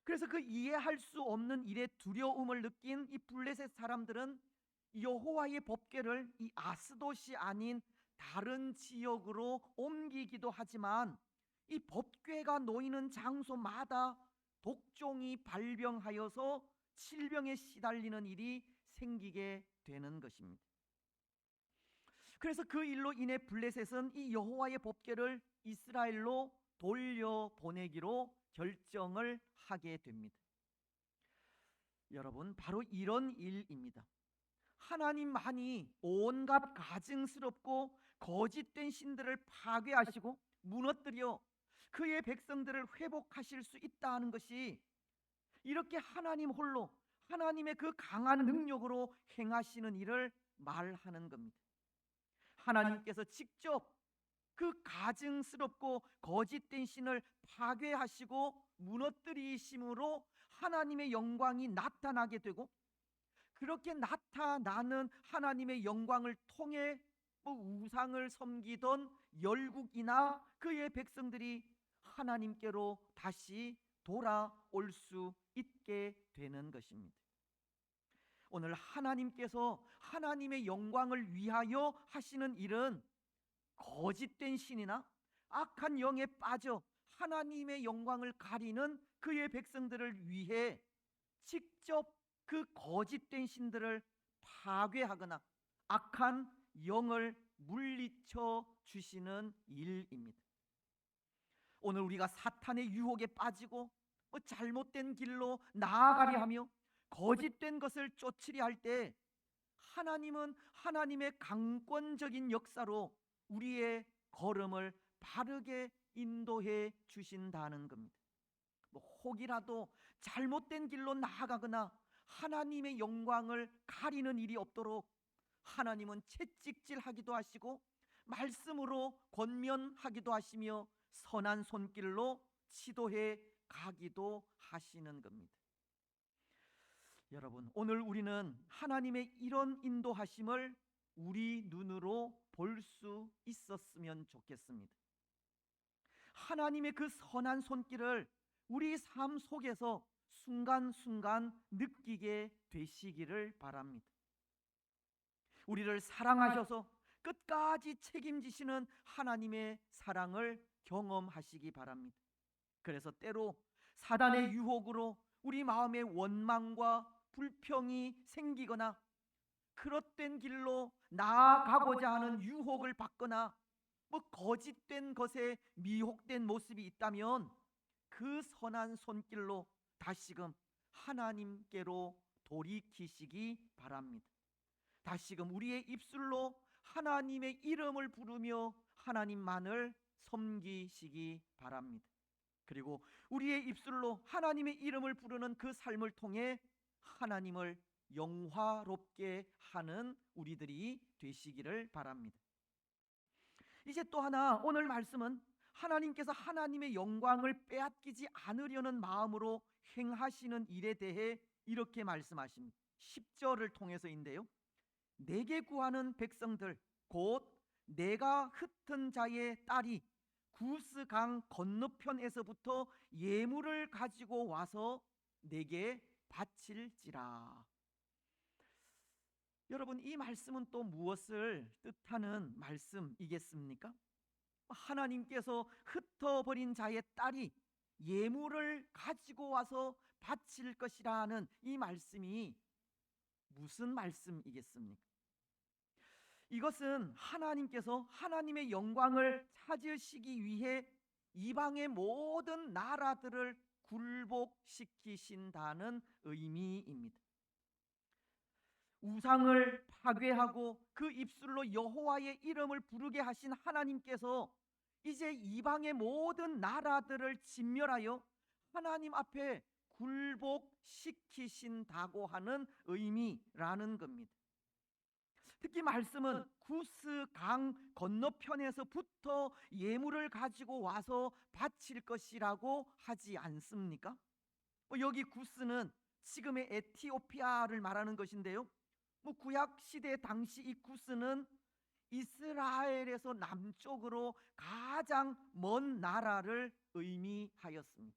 그래서 그 이해할 수 없는 일에 두려움을 느낀 이 블레셋 사람들은 여호와의 법궤를 이 아스돗이 아닌 다른 지역으로 옮기기도 하지만 이 법궤가 놓이는 장소마다 독종이 발병하여서 질병에 시달리는 일이 생기게 되는 것입니다. 그래서 그 일로 인해 블레셋은 이 여호와의 법궤를 이스라엘로 돌려보내기로 결정을 하게 됩니다. 여러분, 바로 이런 일입니다. 하나님만이 온갖 가증스럽고 거짓된 신들을 파괴하시고 무너뜨려 그의 백성들을 회복하실 수 있다는 것이 이렇게 하나님 홀로 하나님의 그 강한 능력으로 행하시는 일을 말하는 겁니다. 하나님께서 직접 그 가증스럽고 거짓된 신을 파괴하시고 무너뜨리심으로 하나님의 영광이 나타나게 되고, 그렇게 나타나는 하나님의 영광을 통해 우상을 섬기던 열국이나 그의 백성들이 하나님께로 다시 돌아올 수 있게 되는 것입니다. 오늘 하나님께서 하나님의 영광을 위하여 하시는 일은 거짓된 신이나 악한 영에 빠져 하나님의 영광을 가리는 그의 백성들을 위해 직접 그 거짓된 신들을 파괴하거나 악한 영을 물리쳐 주시는 일입니다. 오늘 우리가 사탄의 유혹에 빠지고 잘못된 길로 나아가려 하며 거짓된 것을 쫓으려 할 때 하나님은 하나님의 강권적인 역사로 우리의 걸음을 바르게 인도해 주신다는 겁니다. 혹이라도 잘못된 길로 나아가거나 하나님의 영광을 가리는 일이 없도록 하나님은 채찍질하기도 하시고 말씀으로 권면하기도 하시며 선한 손길로 지도해 가기도 하시는 겁니다. 여러분, 오늘 우리는 하나님의 이런 인도하심을 우리 눈으로 볼 수 있었으면 좋겠습니다. 하나님의 그 선한 손길을 우리 삶 속에서 순간순간 느끼게 되시기를 바랍니다. 우리를 사랑하셔서 끝까지 책임지시는 하나님의 사랑을 경험하시기 바랍니다. 그래서 때로 사단의 유혹으로 우리 마음에 원망과 불평이 생기거나 그릇된 길로 나아가고자 하는 유혹을 받거나 거짓된 것에 미혹된 모습이 있다면 그 선한 손길로 다시금 하나님께로 돌이키시기 바랍니다. 다시금 우리의 입술로 하나님의 이름을 부르며 하나님만을 섬기시기 바랍니다. 그리고 우리의 입술로 하나님의 이름을 부르는 그 삶을 통해 하나님을 영화롭게 하는 우리들이 되시기를 바랍니다. 이제 또 하나, 오늘 말씀은 하나님께서 하나님의 영광을 빼앗기지 않으려는 마음으로 행하시는 일에 대해 이렇게 말씀하십니다. 10절을 통해서인데요. 내게 구하는 백성들 곧 내가 흩은 자의 딸이 구스강 건너편에서부터 예물을 가지고 와서 내게 바칠지라. 여러분, 이 말씀은 또 무엇을 뜻하는 말씀이겠습니까? 하나님께서 흩어버린 자의 딸이 예물을 가지고 와서 바칠 것이라는 이 말씀이 무슨 말씀이겠습니까? 이것은 하나님께서 하나님의 영광을 찾으시기 위해 이방의 모든 나라들을 굴복시키신다는 의미입니다. 우상을 파괴하고 그 입술로 여호와의 이름을 부르게 하신 하나님께서 이제 이방의 모든 나라들을 진멸하여 하나님 앞에 굴복시키신다고 하는 의미라는 겁니다. 특히 말씀은 구스 강 건너편에서부터 예물을 가지고 와서 바칠 것이라고 하지 않습니까? 여기 구스는 지금의 에티오피아를 말하는 것인데요. 구약 시대 당시 이 구스는 이스라엘에서 남쪽으로 가장 먼 나라를 의미하였습니다.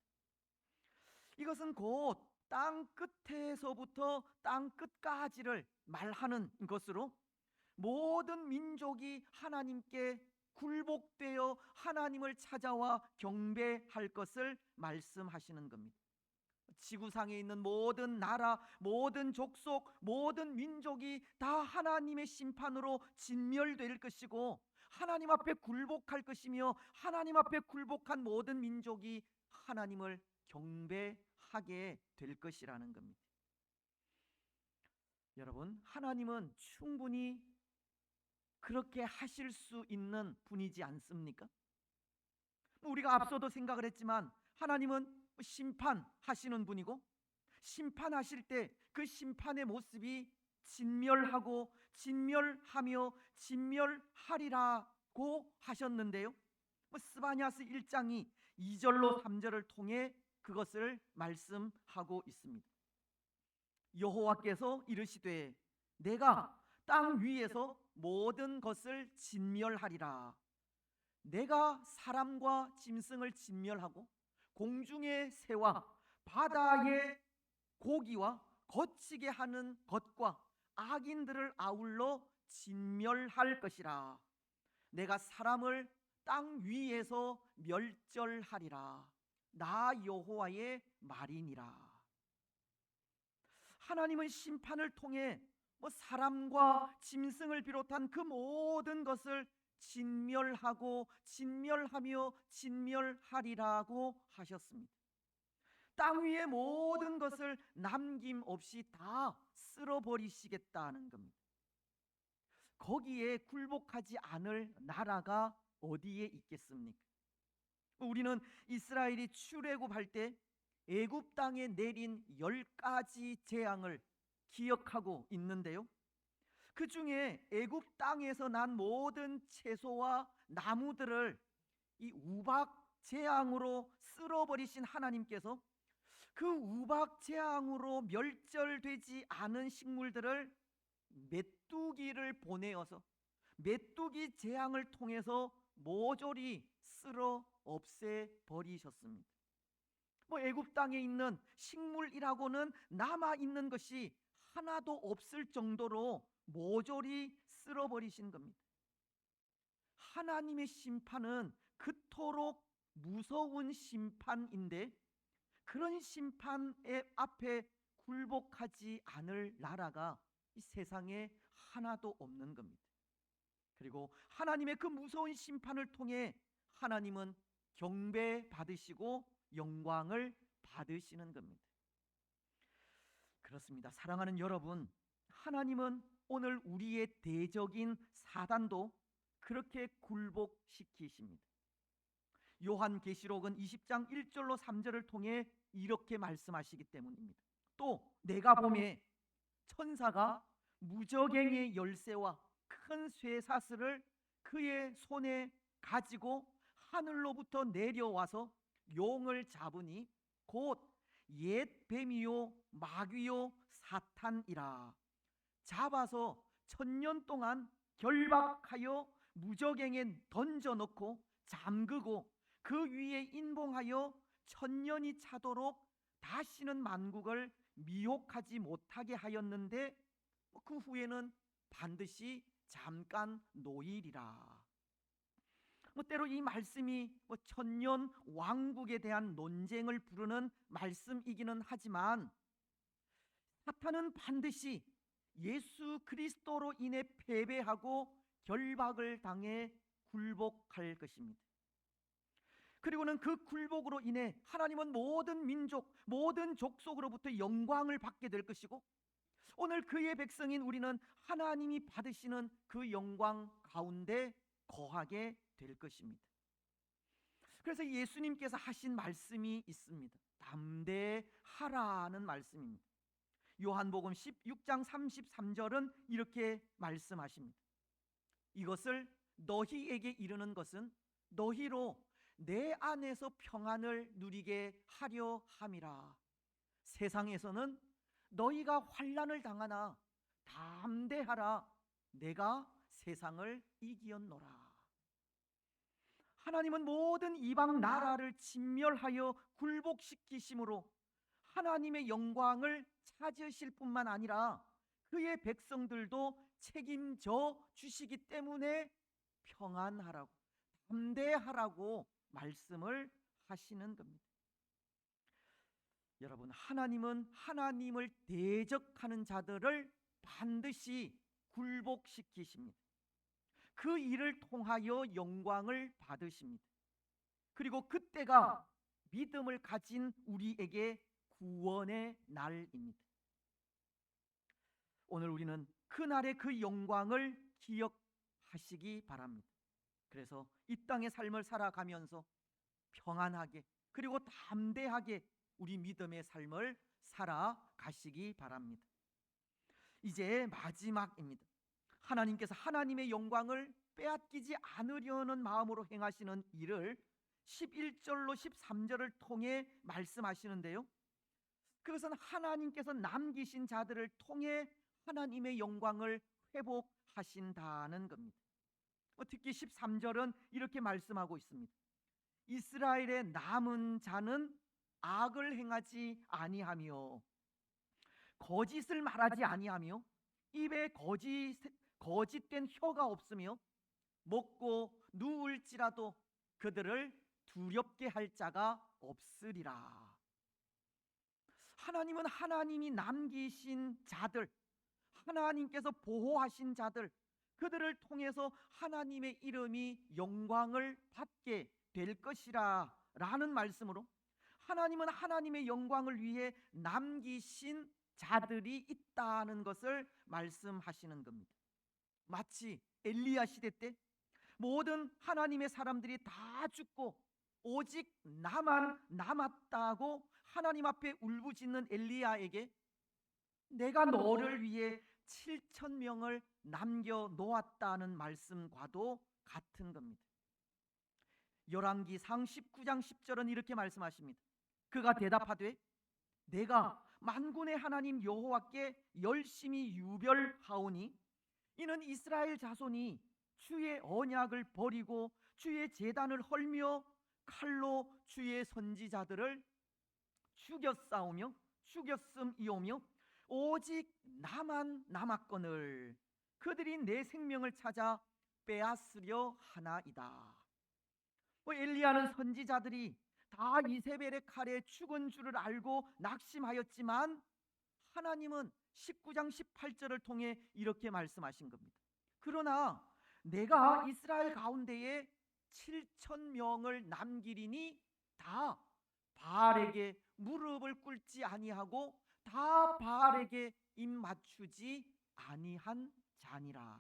이것은 곧 땅 끝에서부터 땅 끝까지를 말하는 것으로 모든 민족이 하나님께 굴복되어 하나님을 찾아와 경배할 것을 말씀하시는 겁니다. 지구상에 있는 모든 나라, 모든 족속, 모든 민족이 다 하나님의 심판으로 진멸될 것이고 하나님 앞에 굴복할 것이며 하나님 앞에 굴복한 모든 민족이 하나님을 경배하게 될 것이라는 겁니다. 여러분, 하나님은 충분히 그렇게 하실 수 있는 분이지 않습니까? 우리가 앞서도 생각을 했지만 하나님은 심판하시는 분이고 심판하실 때 그 심판의 모습이 진멸하고 진멸하며 진멸하리라고 하셨는데요. 스바냐스 1장이 2절로 3절을 통해 그것을 말씀하고 있습니다. 여호와께서 이르시되 내가 땅 위에서 모든 것을 진멸하리라. 내가 사람과 짐승을 진멸하고 공중의 새와 바다의 고기와 거치게 하는 것과 악인들을 아울러 진멸할 것이라. 내가 사람을 땅 위에서 멸절하리라. 나 여호와의 말이니라. 하나님은 심판을 통해 사람과 짐승을 비롯한 그 모든 것을 진멸하고 진멸하며 진멸하리라고 하셨습니다. 땅 위의 모든 것을 남김없이 다 쓸어버리시겠다는 겁니다. 거기에 굴복하지 않을 나라가 어디에 있겠습니까? 우리는 이스라엘이 출애굽할 때 애굽 땅에 내린 10가지 재앙을 기억하고 있는데요. 그 중에 애굽 땅에서 난 모든 채소와 나무들을 이 우박 재앙으로 쓸어버리신 하나님께서 그 우박 재앙으로 멸절되지 않은 식물들을 메뚜기를 보내어서 메뚜기 재앙을 통해서 모조리 쓸어 없애버리셨습니다. 애굽 땅에 있는 식물이라고는 남아 있는 것이 하나도 없을 정도로 모조리 쓸어버리신 겁니다. 하나님의 심판은 그토록 무서운 심판인데 그런 심판의 앞에 굴복하지 않을 나라가 이 세상에 하나도 없는 겁니다. 그리고 하나님의 그 무서운 심판을 통해 하나님은 경배받으시고 영광을 받으시는 겁니다. 그렇습니다. 사랑하는 여러분, 하나님은 오늘 우리의 대적인 사단도 그렇게 굴복시키십니다. 요한계시록은 20장 1절로 3절을 통해 이렇게 말씀하시기 때문입니다. 또 내가 보매 천사가 무저갱의 열쇠와 큰 쇠사슬을 그의 손에 가지고 하늘로부터 내려와서 용을 잡으니 곧 옛 뱀이요 마귀요 사탄이라. 잡아서 1000년 동안 결박하여 무저갱에 던져놓고 잠그고 그 위에 인봉하여 1000년이 차도록 다시는 만국을 미혹하지 못하게 하였는데 그 후에는 반드시 잠깐 노일이라. 때로 이 말씀이 1000년 왕국에 대한 논쟁을 부르는 말씀이기는 하지만 사탄은 반드시 예수 그리스도로 인해 패배하고 결박을 당해 굴복할 것입니다. 그리고는 그 굴복으로 인해 하나님은 모든 민족, 모든 족속으로부터 영광을 받게 될 것이고 오늘 그의 백성인 우리는 하나님이 받으시는 그 영광 가운데 거하게 될 것입니다. 그래서 예수님께서 하신 말씀이 있습니다. 담대하라는 말씀입니다. 요한복음 16장 33절은 이렇게 말씀하십니다. 이것을 너희에게 이르는 것은 너희로 내 안에서 평안을 누리게 하려 함이라. 세상에서는 너희가 환난을 당하나 담대하라. 내가 세상을 이기었노라. 하나님은 모든 이방 나라를 진멸하여 굴복시키심으로 하나님의 영광을 찾으실 뿐만 아니라 그의 백성들도 책임져 주시기 때문에 평안하라고, 담대하라고 말씀을 하시는 겁니다. 여러분, 하나님은 하나님을 대적하는 자들을 반드시 굴복시키십니다. 그 일을 통하여 영광을 받으십니다. 그리고 그때가 믿음을 가진 우리에게 구원의 날입니다. 오늘 우리는 그날의 그 영광을 기억하시기 바랍니다. 그래서 이 땅의 삶을 살아가면서 평안하게 그리고 담대하게 우리 믿음의 삶을 살아가시기 바랍니다. 이제 마지막입니다. 하나님께서 하나님의 영광을 빼앗기지 않으려는 마음으로 행하시는 일을 11절로 13절을 통해 말씀하시는데요, 그것은 하나님께서 남기신 자들을 통해 하나님의 영광을 회복하신다는 겁니다. 특히 13절은 이렇게 말씀하고 있습니다. 이스라엘의 남은 자는 악을 행하지 아니하며 거짓을 말하지 아니하며 입에 거짓된 혀가 없으며 먹고 누울지라도 그들을 두렵게 할 자가 없으리라. 하나님은 하나님이 남기신 자들, 하나님께서 보호하신 자들, 그들을 통해서 하나님의 이름이 영광을 받게 될 것이라 라는 말씀으로 하나님은 하나님의 영광을 위해 남기신 자들이 있다는 것을 말씀하시는 겁니다. 마치 엘리야 시대 때 모든 하나님의 사람들이 다 죽고 오직 나만 남았다고 하나님 앞에 울부짖는 엘리야에게 내가 너를 위해 7,000명을 남겨 놓았다는 말씀과도 같은 겁니다. 열왕기상 19장 10절은 이렇게 말씀하십니다. 그가 대답하되 내가 만군의 하나님 여호와께 열심히 유별하오니 이는 이스라엘 자손이 주의 언약을 버리고 주의 제단을 헐며 칼로 주의 선지자들을 죽였음이오며 오직 나만 남았거늘 그들이 내 생명을 찾아 빼앗으려 하나이다. 엘리야는 선지자들이 다 이세벨의 칼에 죽은 줄을 알고 낙심하였지만 하나님은 19장 18절을 통해 이렇게 말씀하신 겁니다. 그러나 내가 이스라엘 가운데에 7,000명을 남기리니 다 바알에게 무릎을 꿇지 아니하고 다 바알에게 입 맞추지 아니한 자니라.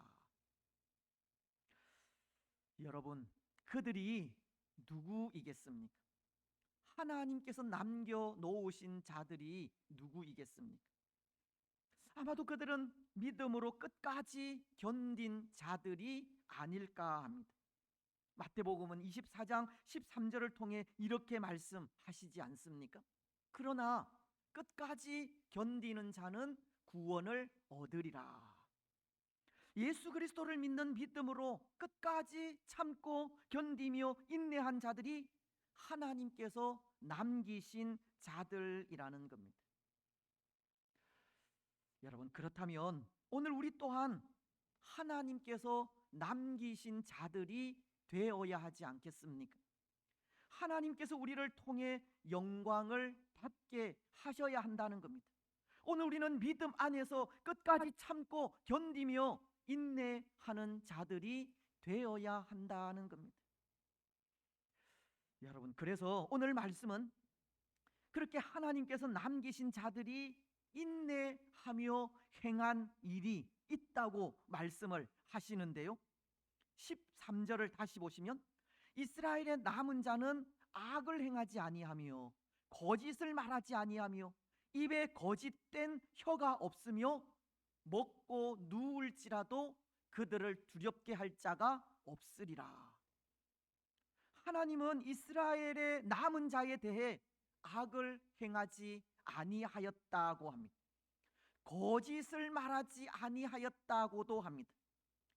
여러분, 그들이 누구이겠습니까? 하나님께서 남겨 놓으신 자들이 누구이겠습니까? 아마도 그들은 믿음으로 끝까지 견딘 자들이 아닐까 합니다. 마태복음은 24장 13절을 통해 이렇게 말씀하시지 않습니까? 그러나 끝까지 견디는 자는 구원을 얻으리라. 예수 그리스도를 믿는 믿음으로 끝까지 참고 견디며 인내한 자들이 하나님께서 남기신 자들이라는 겁니다. 여러분, 그렇다면 오늘 우리 또한 하나님께서 남기신 자들이 되어야 하지 않겠습니까? 하나님께서 우리를 통해 영광을 받게 하셔야 한다는 겁니다. 오늘 우리는 믿음 안에서 끝까지 참고 견디며 인내하는 자들이 되어야 한다는 겁니다. 여러분, 그래서 오늘 말씀은 그렇게 하나님께서 남기신 자들이 인내하며 행한 일이 있다고 말씀을 하시는데요. 13절을 다시 보시면 이스라엘의 남은 자는 악을 행하지 아니하며 거짓을 말하지 아니하며 입에 거짓된 혀가 없으며 먹고 누울지라도 그들을 두렵게 할 자가 없으리라. 하나님은 이스라엘의 남은 자에 대해 악을 행하지 아니하였다고 합니다. 거짓을 말하지 아니하였다고도 합니다.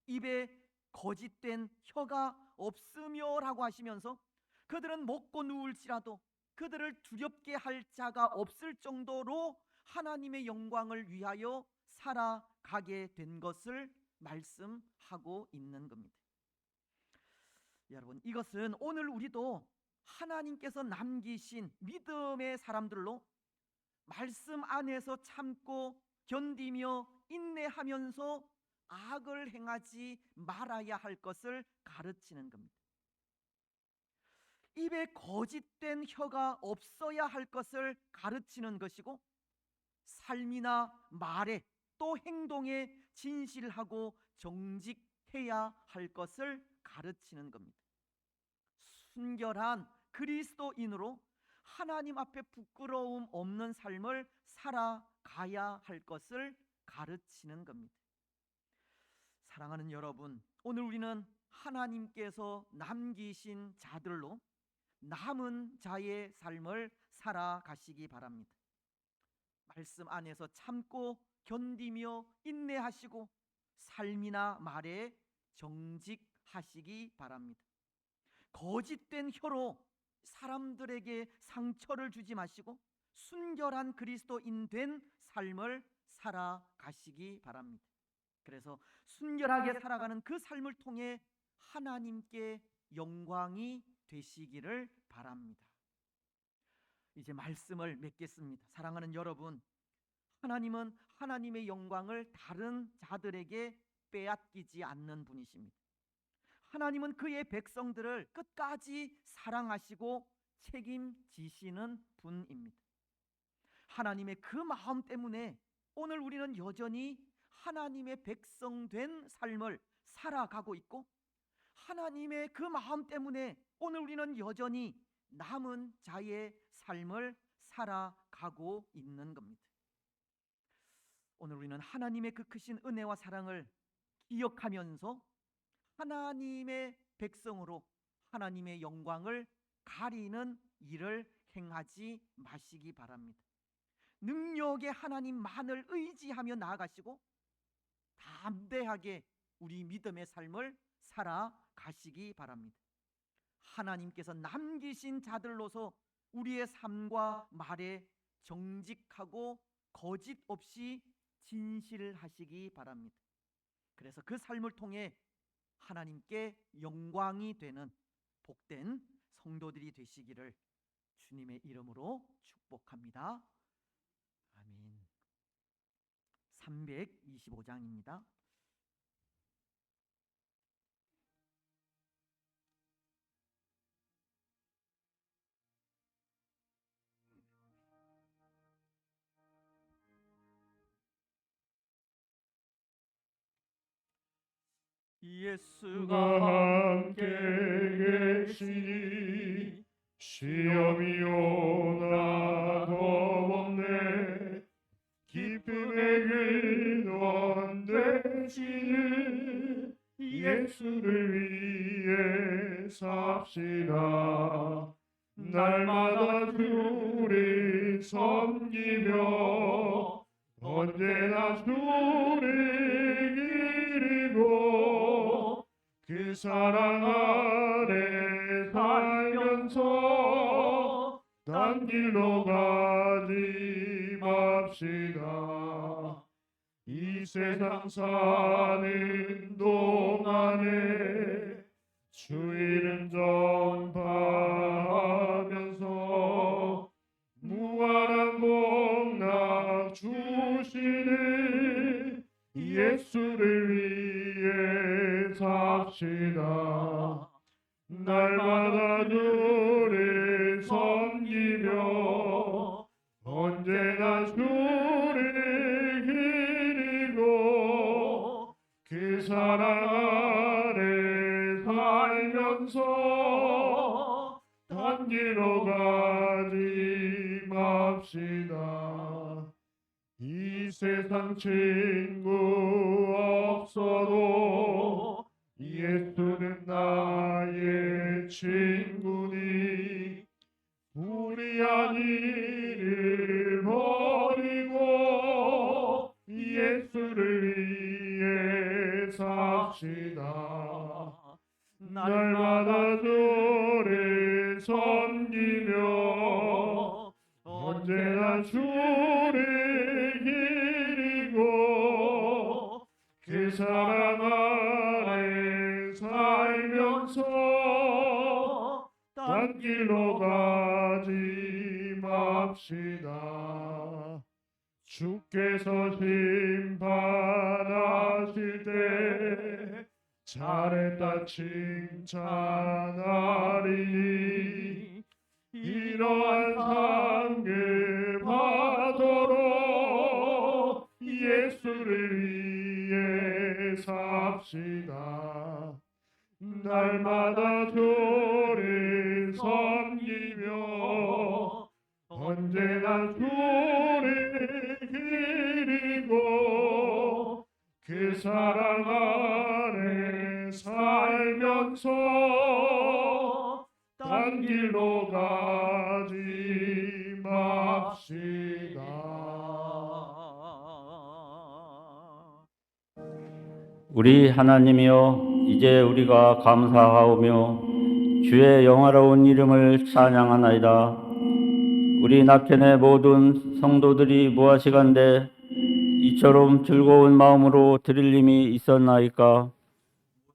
입에 거짓된 혀가 없으며라고 하시면서 그들은 먹고 누울지라도 그들을 두렵게 할 자가 없을 정도로 하나님의 영광을 위하여 살아가게 된 것을 말씀하고 있는 겁니다. 여러분, 이것은 오늘 우리도 하나님께서 남기신 믿음의 사람들로 말씀 안에서 참고 견디며 인내하면서 악을 행하지 말아야 할 것을 가르치는 겁니다. 입에 거짓된 혀가 없어야 할 것을 가르치는 것이고, 삶이나 말에 또 행동에 진실하고 정직해야 할 것을 가르치는 겁니다. 순결한 그리스도인으로 하나님 앞에 부끄러움 없는 삶을 살아가야 할 것을 가르치는 겁니다. 사랑하는 여러분, 오늘 우리는 하나님께서 남기신 자들로 남은 자의 삶을 살아가시기 바랍니다. 말씀 안에서 참고 견디며 인내하시고 삶이나 말에 정직하시기 바랍니다. 거짓된 혀로 사람들에게 상처를 주지 마시고 순결한 그리스도인 된 삶을 살아가시기 바랍니다. 그래서 순결하게 살아가는 그 삶을 통해 하나님께 영광이 되시기를 바랍니다. 이제 말씀을 맺겠습니다. 사랑하는 여러분, 하나님은 하나님의 영광을 다른 자들에게 빼앗기지 않는 분이십니다. 하나님은 그의 백성들을 끝까지 사랑하시고 책임지시는 분입니다. 하나님의 그 마음 때문에 오늘 우리는 여전히 하나님의 백성 된 삶을 살아가고 있고, 하나님의 그 마음 때문에 오늘 우리는 여전히 남은 자의 삶을 살아가고 있는 겁니다. 오늘 우리는 하나님의 그 크신 은혜와 사랑을 기억하면서 하나님의 백성으로 하나님의 영광을 가리는 일을 행하지 마시기 바랍니다. 능력의 하나님만을 의지하며 나아가시고 담대하게 우리 믿음의 삶을 살아가시기 바랍니다. 하나님께서 남기신 자들로서 우리의 삶과 말에 정직하고 거짓 없이 진실하시기 바랍니다. 그래서 그 삶을 통해 하나님께 영광이 되는 복된 성도들이 되시기를 주님의 이름으로 축복합니다. 아멘. 325장입니다. 예수가 함께 계시니 시험이 오나도 없네. 기쁨의 근원 되시는 예수를 위해 삽시다. 날마다 주를 섬기며 언제나 주를 기리고 그 사랑 아래 살면서 딴 길로 가지 맙시다. 이 세상 사는 동안에 주 이름 전파하면서 무한한 복락 주시는 예수를 위해 삽시다. 날마다 주를 섬기며 언제나 주를 사랑 아래 살면서 단기로 가지 맙시다. 이 세상 친구 없어도 예수는 나의 친구니 불의한 일을 버리고 예수를 위해 삽시다. 날마다 주를 섬기며 언제나 주를 기리고 그 사랑 아래 살면서 딴 길로 가지 맙시다. 주께서 심판하실 때 잘했다 칭찬하리니 이러한 상급 하도록 예수를 위해 삽시다. 날마다 주를 섬기며 언제나 주를 기리고 그 사랑 아래 살면서 딴 길로 가지 맙시다. 우리 하나님이여, 이제 우리가 감사하오며 주의 영화로운 이름을 찬양하나이다. 우리 낙현의 모든 성도들이 무엇이간데 이처럼 즐거운 마음으로 드릴 힘이 있었나이까.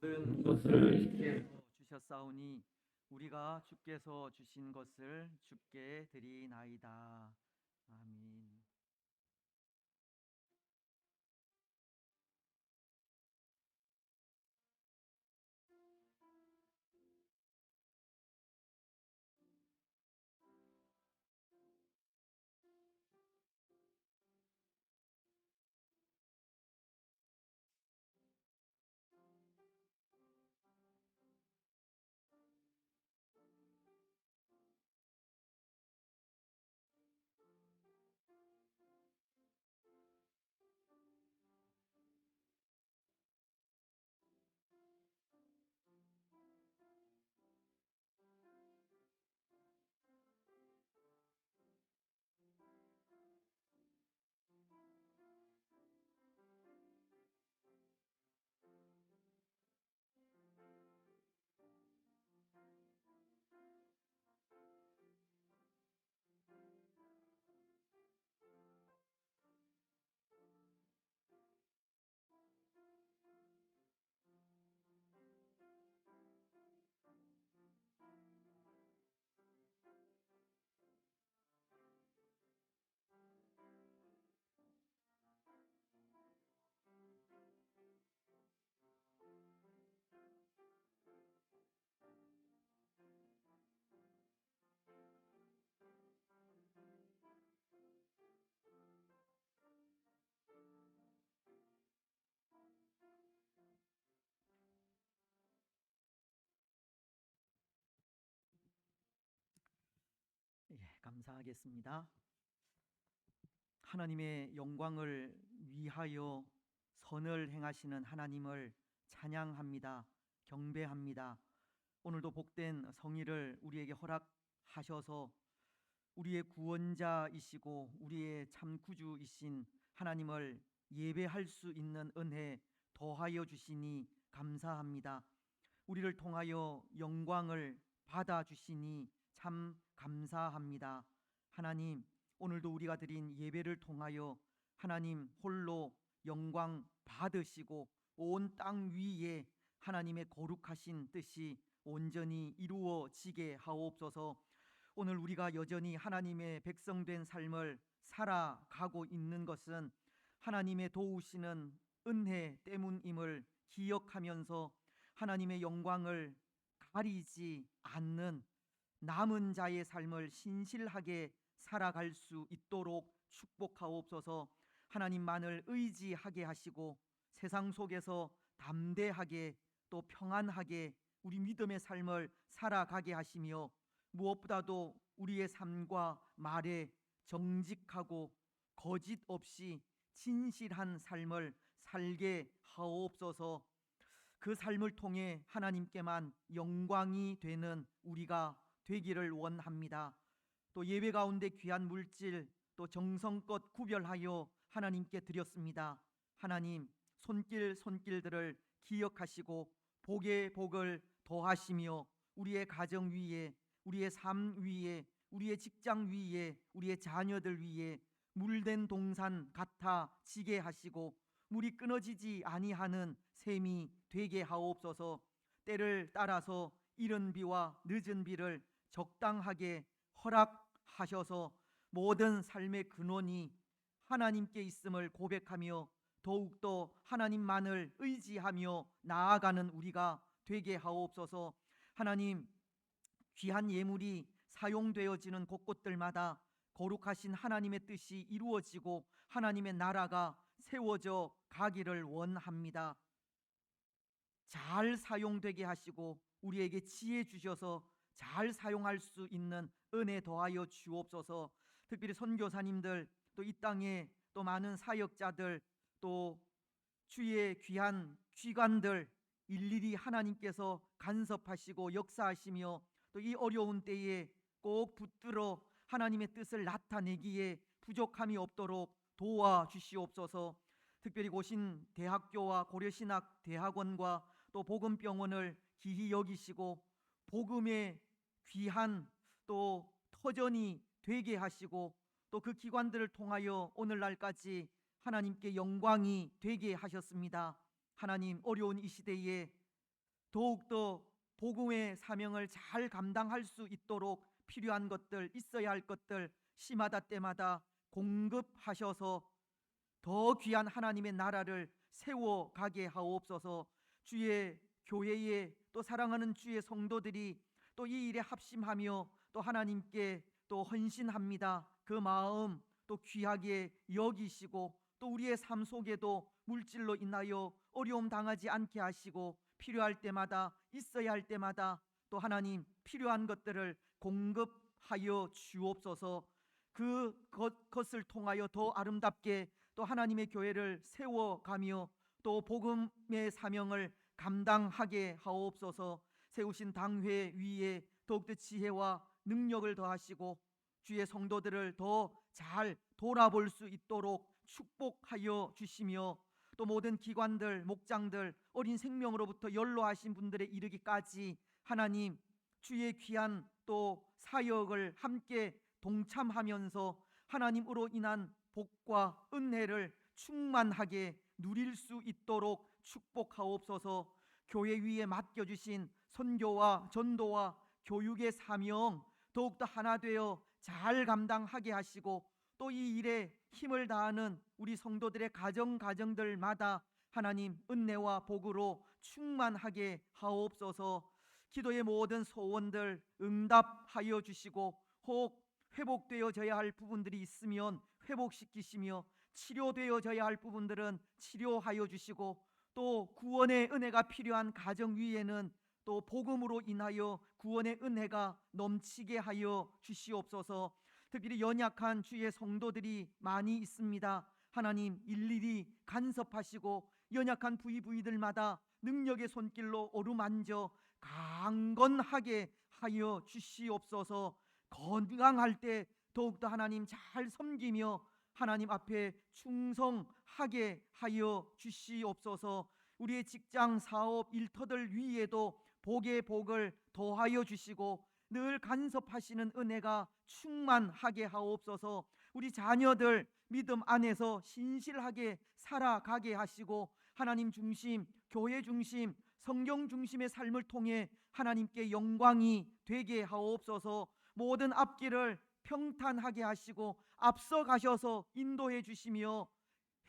모든 것을 주께서 주셨사오니 우리가 주께서 주신 것을 주께 드리나이다. 아멘. 감사하겠습니다. 하나님의 영광을 위하여 선을 행하시는 하나님을 찬양합니다. 경배합니다. 오늘도 복된 성의를 우리에게 허락하셔서 우리의 구원자이시고 우리의 참 구주이신 하나님을 예배할 수 있는 은혜 더하여 주시니 감사합니다. 우리를 통하여 영광을 받아 주시니 참 감사합니다. 하나님, 오늘도 우리가 드린 예배를 통하여 하나님 홀로 영광 받으시고 온 땅 위에 하나님의 거룩하신 뜻이 온전히 이루어지게 하옵소서. 오늘 우리가 여전히 하나님의 백성된 삶을 살아가고 있는 것은 하나님의 도우시는 은혜 때문임을 기억하면서 하나님의 영광을 가리지 않는 남은 자의 삶을 신실하게 살아갈 수 있도록 축복하옵소서. 하나님만을 의지하게 하시고 세상 속에서 담대하게 또 평안하게 우리 믿음의 삶을 살아가게 하시며, 무엇보다도 우리의 삶과 말에 정직하고 거짓 없이 진실한 삶을 살게 하옵소서. 그 삶을 통해 하나님께만 영광이 되는 우리가 되기를 원합니다. 또 예배 가운데 귀한 물질 또 정성껏 구별하여 하나님께 드렸습니다. 하나님, 손길들을 기억하시고 복의 복을 더하시며 우리의 가정 위에, 우리의 삶 위에, 우리의 직장 위에, 우리의 자녀들 위에 물된 동산 같아 지게 하시고 물이 끊어지지 아니하는 샘이 되게 하옵소서. 때를 따라서 이른 비와 늦은 비를 적당하게 허락하셔서 모든 삶의 근원이 하나님께 있음을 고백하며 더욱더 하나님만을 의지하며 나아가는 우리가 되게 하옵소서. 하나님, 귀한 예물이 사용되어지는 곳곳들마다 거룩하신 하나님의 뜻이 이루어지고 하나님의 나라가 세워져 가기를 원합니다. 잘 사용되게 하시고 우리에게 지혜 주셔서 잘 사용할 수 있는 은혜 더하여 주옵소서. 특별히 선교사님들, 또 이 땅에 또 많은 사역자들, 또 주의 귀한 귀관들 일일이 하나님께서 간섭하시고 역사하시며 또 이 어려운 때에 꼭 붙들어 하나님의 뜻을 나타내기에 부족함이 없도록 도와주시옵소서. 특별히 고신 대학교와 고려신학 대학원과 또 복음병원을 기히 여기시고 복음의 귀한 또 터전이 되게 하시고 또 그 기관들을 통하여 오늘날까지 하나님께 영광이 되게 하셨습니다. 하나님, 어려운 이 시대에 더욱더 복음의 사명을 잘 감당할 수 있도록 필요한 것들, 있어야 할 것들 시마다 때마다 공급하셔서 더 귀한 하나님의 나라를 세워가게 하옵소서. 주의 교회에 또 사랑하는 주의 성도들이 또 이 일에 합심하며 또 하나님께 또 헌신합니다. 그 마음 또 귀하게 여기시고 또 우리의 삶 속에도 물질로 인하여 어려움 당하지 않게 하시고 필요할 때마다, 있어야 할 때마다 또 하나님 필요한 것들을 공급하여 주옵소서. 그것을 통하여 더 아름답게 또 하나님의 교회를 세워가며 또 복음의 사명을 감당하게 하옵소서. 세우신 당회 위에 더욱더 지혜와 능력을 더하시고 주의 성도들을 더 잘 돌아볼 수 있도록 축복하여 주시며 또 모든 기관들, 목장들, 어린 생명으로부터 연로하신 분들에 이르기까지 하나님 주의 귀한 또 사역을 함께 동참하면서 하나님으로 인한 복과 은혜를 충만하게 누릴 수 있도록 축복하옵소서. 교회 위에 맡겨주신 선교와 전도와 교육의 사명 더욱더 하나 되어 잘 감당하게 하시고 또 이 일에 힘을 다하는 우리 성도들의 가정들마다 하나님 은혜와 복으로 충만하게 하옵소서. 기도의 모든 소원들 응답하여 주시고 혹 회복되어져야 할 부분들이 있으면 회복시키시며 치료되어져야 할 부분들은 치료하여 주시고 또 구원의 은혜가 필요한 가정 위에는 또 복음으로 인하여 구원의 은혜가 넘치게 하여 주시옵소서. 특별히 연약한 주의 성도들이 많이 있습니다. 하나님 일일이 간섭하시고 연약한 부위들마다 능력의 손길로 어루만져 강건하게 하여 주시옵소서. 건강할 때 더욱더 하나님 잘 섬기며 하나님 앞에 충성하게 하여 주시옵소서. 우리의 직장, 사업, 일터들 위에도 복의 복을 더하여 주시고 늘 간섭하시는 은혜가 충만하게 하옵소서. 우리 자녀들 믿음 안에서 신실하게 살아가게 하시고 하나님 중심, 교회 중심, 성경 중심의 삶을 통해 하나님께 영광이 되게 하옵소서. 모든 앞길을 평탄하게 하시고 앞서 가셔서 인도해 주시며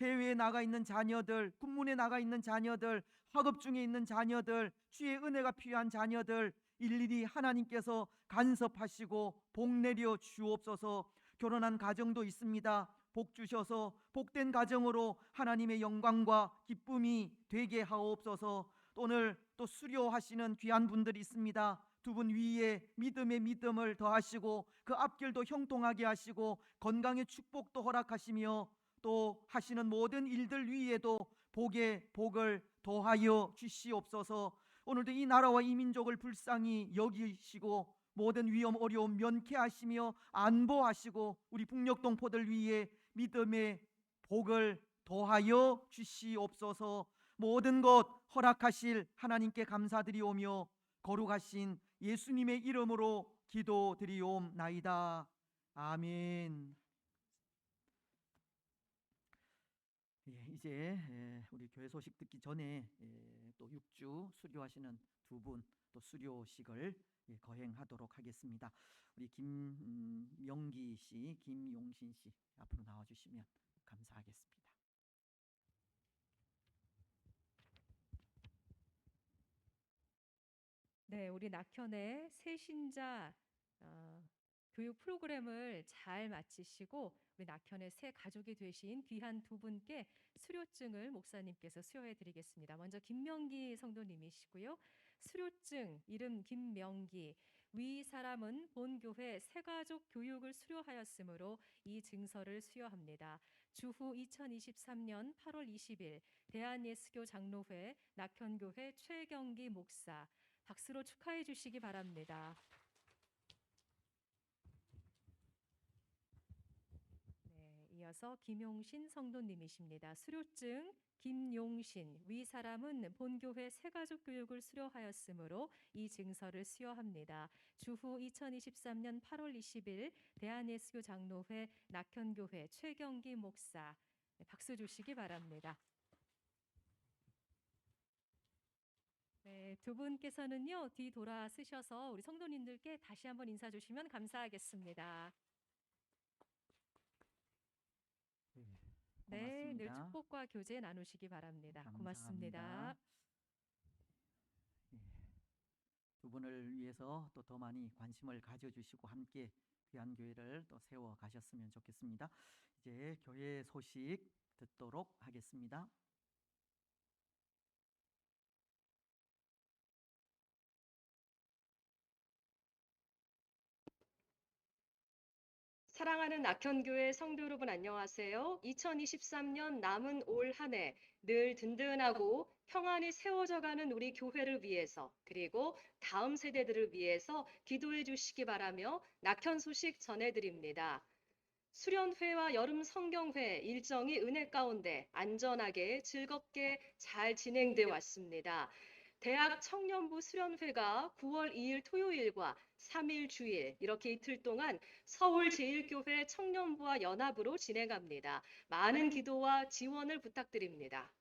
해외에 나가 있는 자녀들, 군문에 나가 있는 자녀들, 학업 중에 있는 자녀들, 주의 은혜가 필요한 자녀들 일일이 하나님께서 간섭하시고 복 내려 주옵소서. 결혼한 가정도 있습니다. 복 주셔서 복된 가정으로 하나님의 영광과 기쁨이 되게 하옵소서. 오늘 또 수료하시는 귀한 분들이 있습니다. 두 분 위에 믿음의 믿음을 더하시고 그 앞길도 형통하게 하시고 건강의 축복도 허락하시며 또 하시는 모든 일들 위에도 복의 복을 더하여 주시옵소서. 오늘도 이 나라와 이 민족을 불쌍히 여기시고 모든 위험 어려움 면케하시며 안보하시고 우리 북녘 동포들 위해 믿음의 복을 더하여 주시옵소서. 모든 것 허락하실 하나님께 감사드리오며 거룩하신 예수님의 이름으로 기도드리옵나이다. 아멘. 이제 우리 교회 소식 듣기 전에 또 6주 수료하시는 두 분 또 수료식을 거행하도록 하겠습니다. 우리 김명기 씨, 김용신 씨 앞으로 나와주시면 감사하겠습니다. 네, 우리 낙현의 새신자 교육 프로그램을 잘 마치시고 우리 낙현의 새 가족이 되신 귀한 두 분께 수료증을 목사님께서 수여해 드리겠습니다. 먼저 김명기 성도님이시고요. 수료증 이름 김명기. 위 사람은 본교회 새가족 교육을 수료하였으므로 이 증서를 수여합니다. 주후 2023년 8월 20일 대한예수교 장로회 낙현교회 최경기 목사. 박수로 축하해 주시기 바랍니다. 네, 이어서 김용신 성도님이십니다. 수료증 김용신. 위 사람은 본교회 새가족 교육을 수료하였으므로 이 증서를 수여합니다. 주후 2023년 8월 20일 대한예수교 장로회 낙현교회 최경기 목사. 네, 박수 주시기 바랍니다. 네, 두 분께서는요 뒤 돌아 쓰셔서 우리 성도님들께 다시 한번 인사 주시면 감사하겠습니다. 네, 늘 고맙습니다. 축복과 교제 나누시기 바랍니다. 고맙습니다. 감사합니다. 두 분을 위해서 또 더 많이 관심을 가져주시고 함께 귀한 교회를 또 세워 가셨으면 좋겠습니다. 이제 교회 소식 듣도록 하겠습니다. 사랑하는 낙현교회 성도 여러분 안녕하세요. 2023년 남은 올 한 해 늘 든든하고 평안히 세워져가는 우리 교회를 위해서 그리고 다음 세대들을 위해서 기도해 주시기 바라며 낙현 소식 전해드립니다. 수련회와 여름 성경회 일정이 은혜 가운데 안전하게 즐겁게 잘 진행돼 왔습니다. 대학 청년부 수련회가 9월 2일 토요일과 3일 주일 이렇게 이틀 동안 서울제일교회 청년부와 연합으로 진행합니다. 많은 기도와 지원을 부탁드립니다.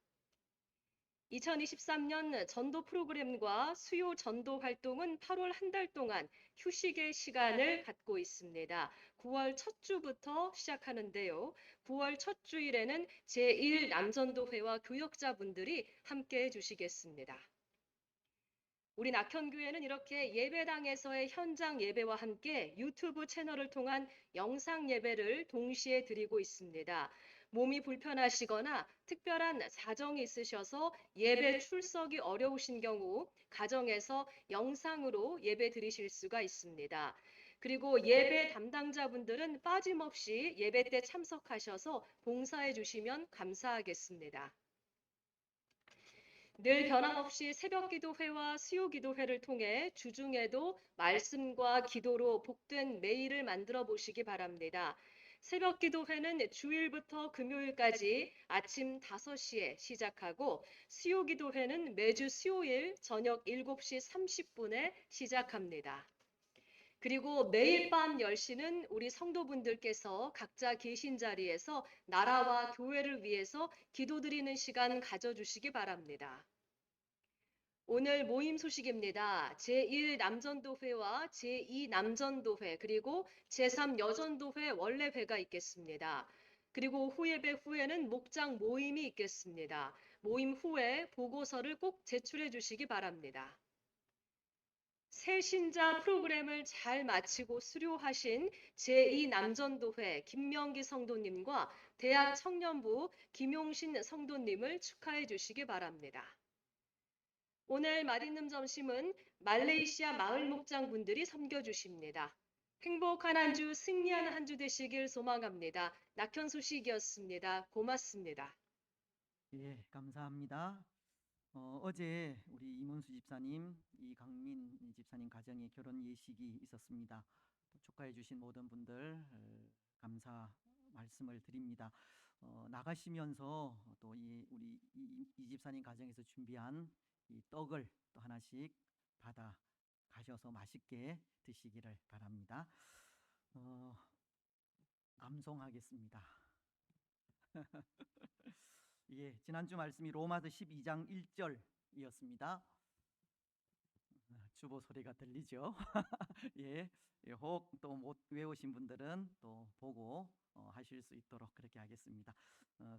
2023년 전도 프로그램과 수요 전도 활동은 8월 한 달 동안 휴식의 시간을 갖고 있습니다. 9월 첫 주부터 시작하는데요. 9월 첫 주일에는 제1 남전도회와 교역자분들이 함께 해주시겠습니다. 우리 낙현교회는 이렇게 예배당에서의 현장 예배와 함께 유튜브 채널을 통한 영상 예배를 동시에 드리고 있습니다. 몸이 불편하시거나 특별한 사정이 있으셔서 예배 출석이 어려우신 경우 가정에서 영상으로 예배 드리실 수가 있습니다. 그리고 예배 담당자분들은 빠짐없이 예배 때 참석하셔서 봉사해 주시면 감사하겠습니다. 늘 변함없이 새벽 기도회와 수요 기도회를 통해 주중에도 말씀과 기도로 복된 매일을 만들어 보시기 바랍니다. 새벽 기도회는 주일부터 금요일까지 아침 5시에 시작하고 수요 기도회는 매주 수요일 저녁 7시 30분에 시작합니다. 그리고 매일 밤 10시는 우리 성도분들께서 각자 계신 자리에서 나라와 교회를 위해서 기도드리는 시간 가져주시기 바랍니다. 오늘 모임 소식입니다. 제1 남전도회와 제2 남전도회 그리고 제3 여전도회 원래회가 있겠습니다. 그리고 후예배 후에는 목장 모임이 있겠습니다. 모임 후에 보고서를 꼭 제출해 주시기 바랍니다. 새신자 프로그램을 잘 마치고 수료하신 제2남전도회 김명기 성도님과 대학 청년부 김용신 성도님을 축하해 주시기 바랍니다. 오늘 맛있는 점심은 말레이시아 마을 목장분들이 섬겨주십니다. 행복한 한 주, 승리하는 한 주 되시길 소망합니다. 낙현 소식이었습니다. 고맙습니다. 예, 감사합니다. 어제 우리 이문수 집사님, 이강민 집사님 가정의 결혼 예식이 있었습니다. 또 축하해 주신 모든 분들 감사 말씀을 드립니다. 나가시면서 또 우리 이 집사님 가정에서 준비한 이 떡을 또 하나씩 받아 가셔서 맛있게 드시기를 바랍니다. 암송하겠습니다. 예, 지난주 말씀이 로마서 12장 1절이었습니다. 주보 소리가 들리죠? 예, 혹 또 못 외우신 분들은 또 보고 하실 수 있도록 그렇게 하겠습니다.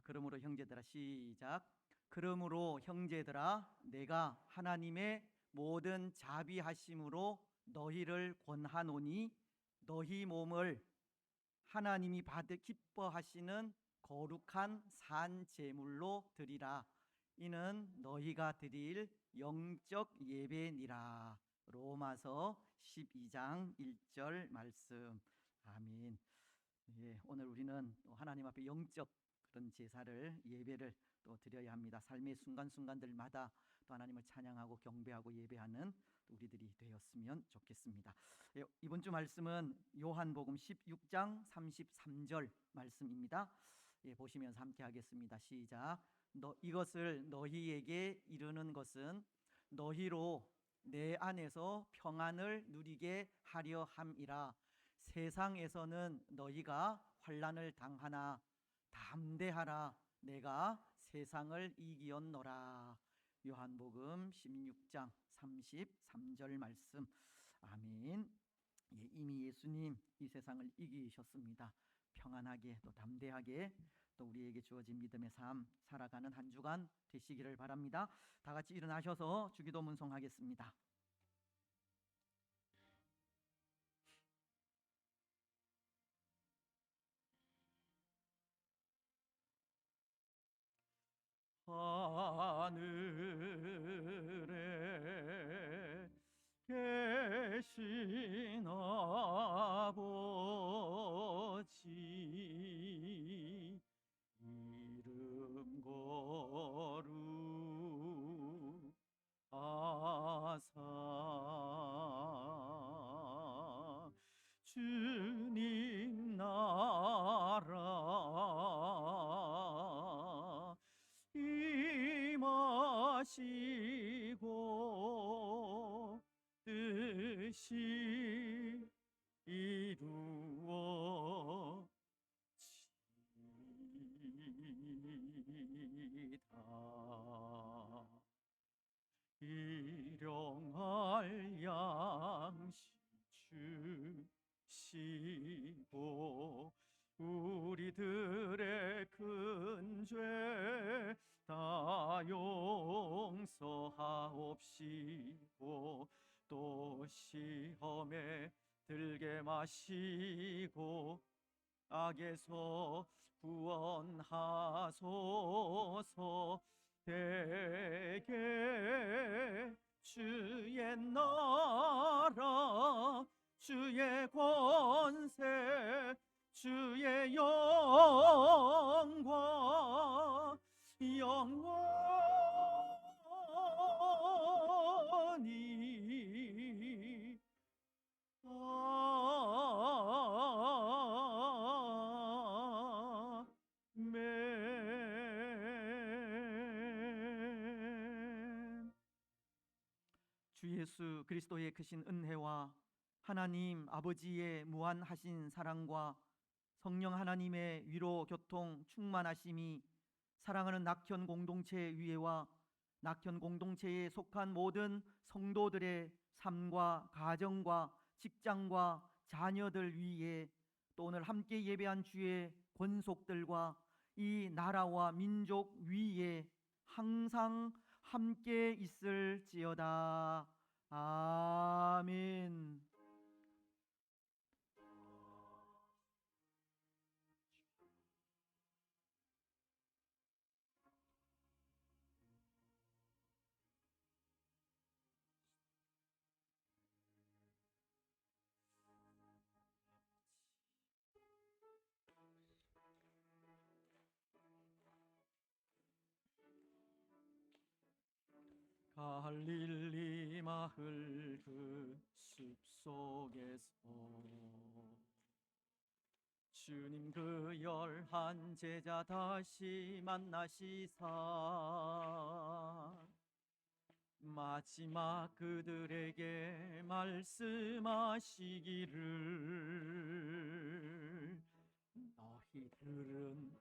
그러므로 형제들아, 시작. 그러므로 형제들아, 내가 하나님의 모든 자비하심으로 너희를 권하노니 너희 몸을 하나님이 기뻐하시는 거룩한 산 제물로 드리라. 이는 너희가 드릴 영적 예배니라. 로마서 12장 1절 말씀. 아멘. 예, 오늘 우리는 또 하나님 앞에 영적 그런 제사를 예배를 또 드려야 합니다. 삶의 순간순간들마다 또 하나님을 찬양하고 경배하고 예배하는 우리들이 되었으면 좋겠습니다. 예, 이번 주 말씀은 요한복음 16장 33절 말씀입니다. 예, 보시면서 함께 하겠습니다. 시작. 이것을 너희에게 이르는 것은 너희로 내 안에서 평안을 누리게 하려 함이라. 세상에서는 너희가 환난을 당하나 담대하라. 내가 세상을 이기었노라. 요한복음 16장 33절 말씀. 아멘. 예, 이미 예수님 이 세상을 이기셨습니다. 평안하게 또 담대하게 또 우리에게 주어진 믿음의 삶 살아가는 한 주간 되시기를 바랍니다. 다 같이 일어나셔서 주기도 문송하겠습니다. 하늘에 계신 아버지, 이름 거룩하사 주님 나라 임하시고 뜻이 이루어지다. 일용할 양식 주시고 우리들의 큰 죄 다 용서하옵시고 또 시험에 들게 마시고 악에서 구원하소서. 대개 주의 나라 주의 권세 주의 영광 영원히 아멘. 주 예수 그리스도의 크신 은혜와 하나님 아버지의 무한하신 사랑과 성령 하나님의 위로 교통 충만하심이 사랑하는 낙현 공동체 위에와 낙현 공동체에 속한 모든 성도들의 삶과 가정과 직장과 자녀들 위에 또 오늘 함께 예배한 주의 권속들과 이 나라와 민족 위에 항상 함께 있을지어다. 아멘. 갈릴리 마을 그 숲속에서 주님 그 11 제자 다시 만나시사 마지막 그들에게 말씀하시기를 너희들은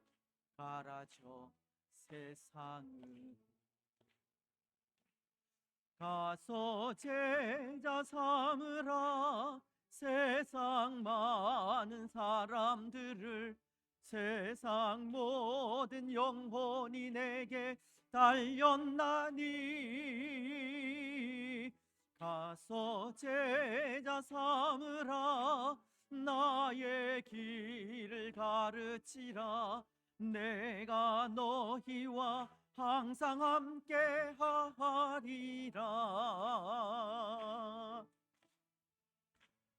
가라져 세상을 가서 제자 삼으라. 세상 많은 사람들을 세상 모든 영혼이 내게 달렸나니 가서 제자 삼으라. 나의 길을 가르치라. 내가 너희와 항상 함께 하리라.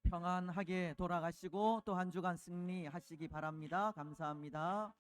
평안하게 돌아가시고 또 한 주간 승리하시기 바랍니다. 감사합니다.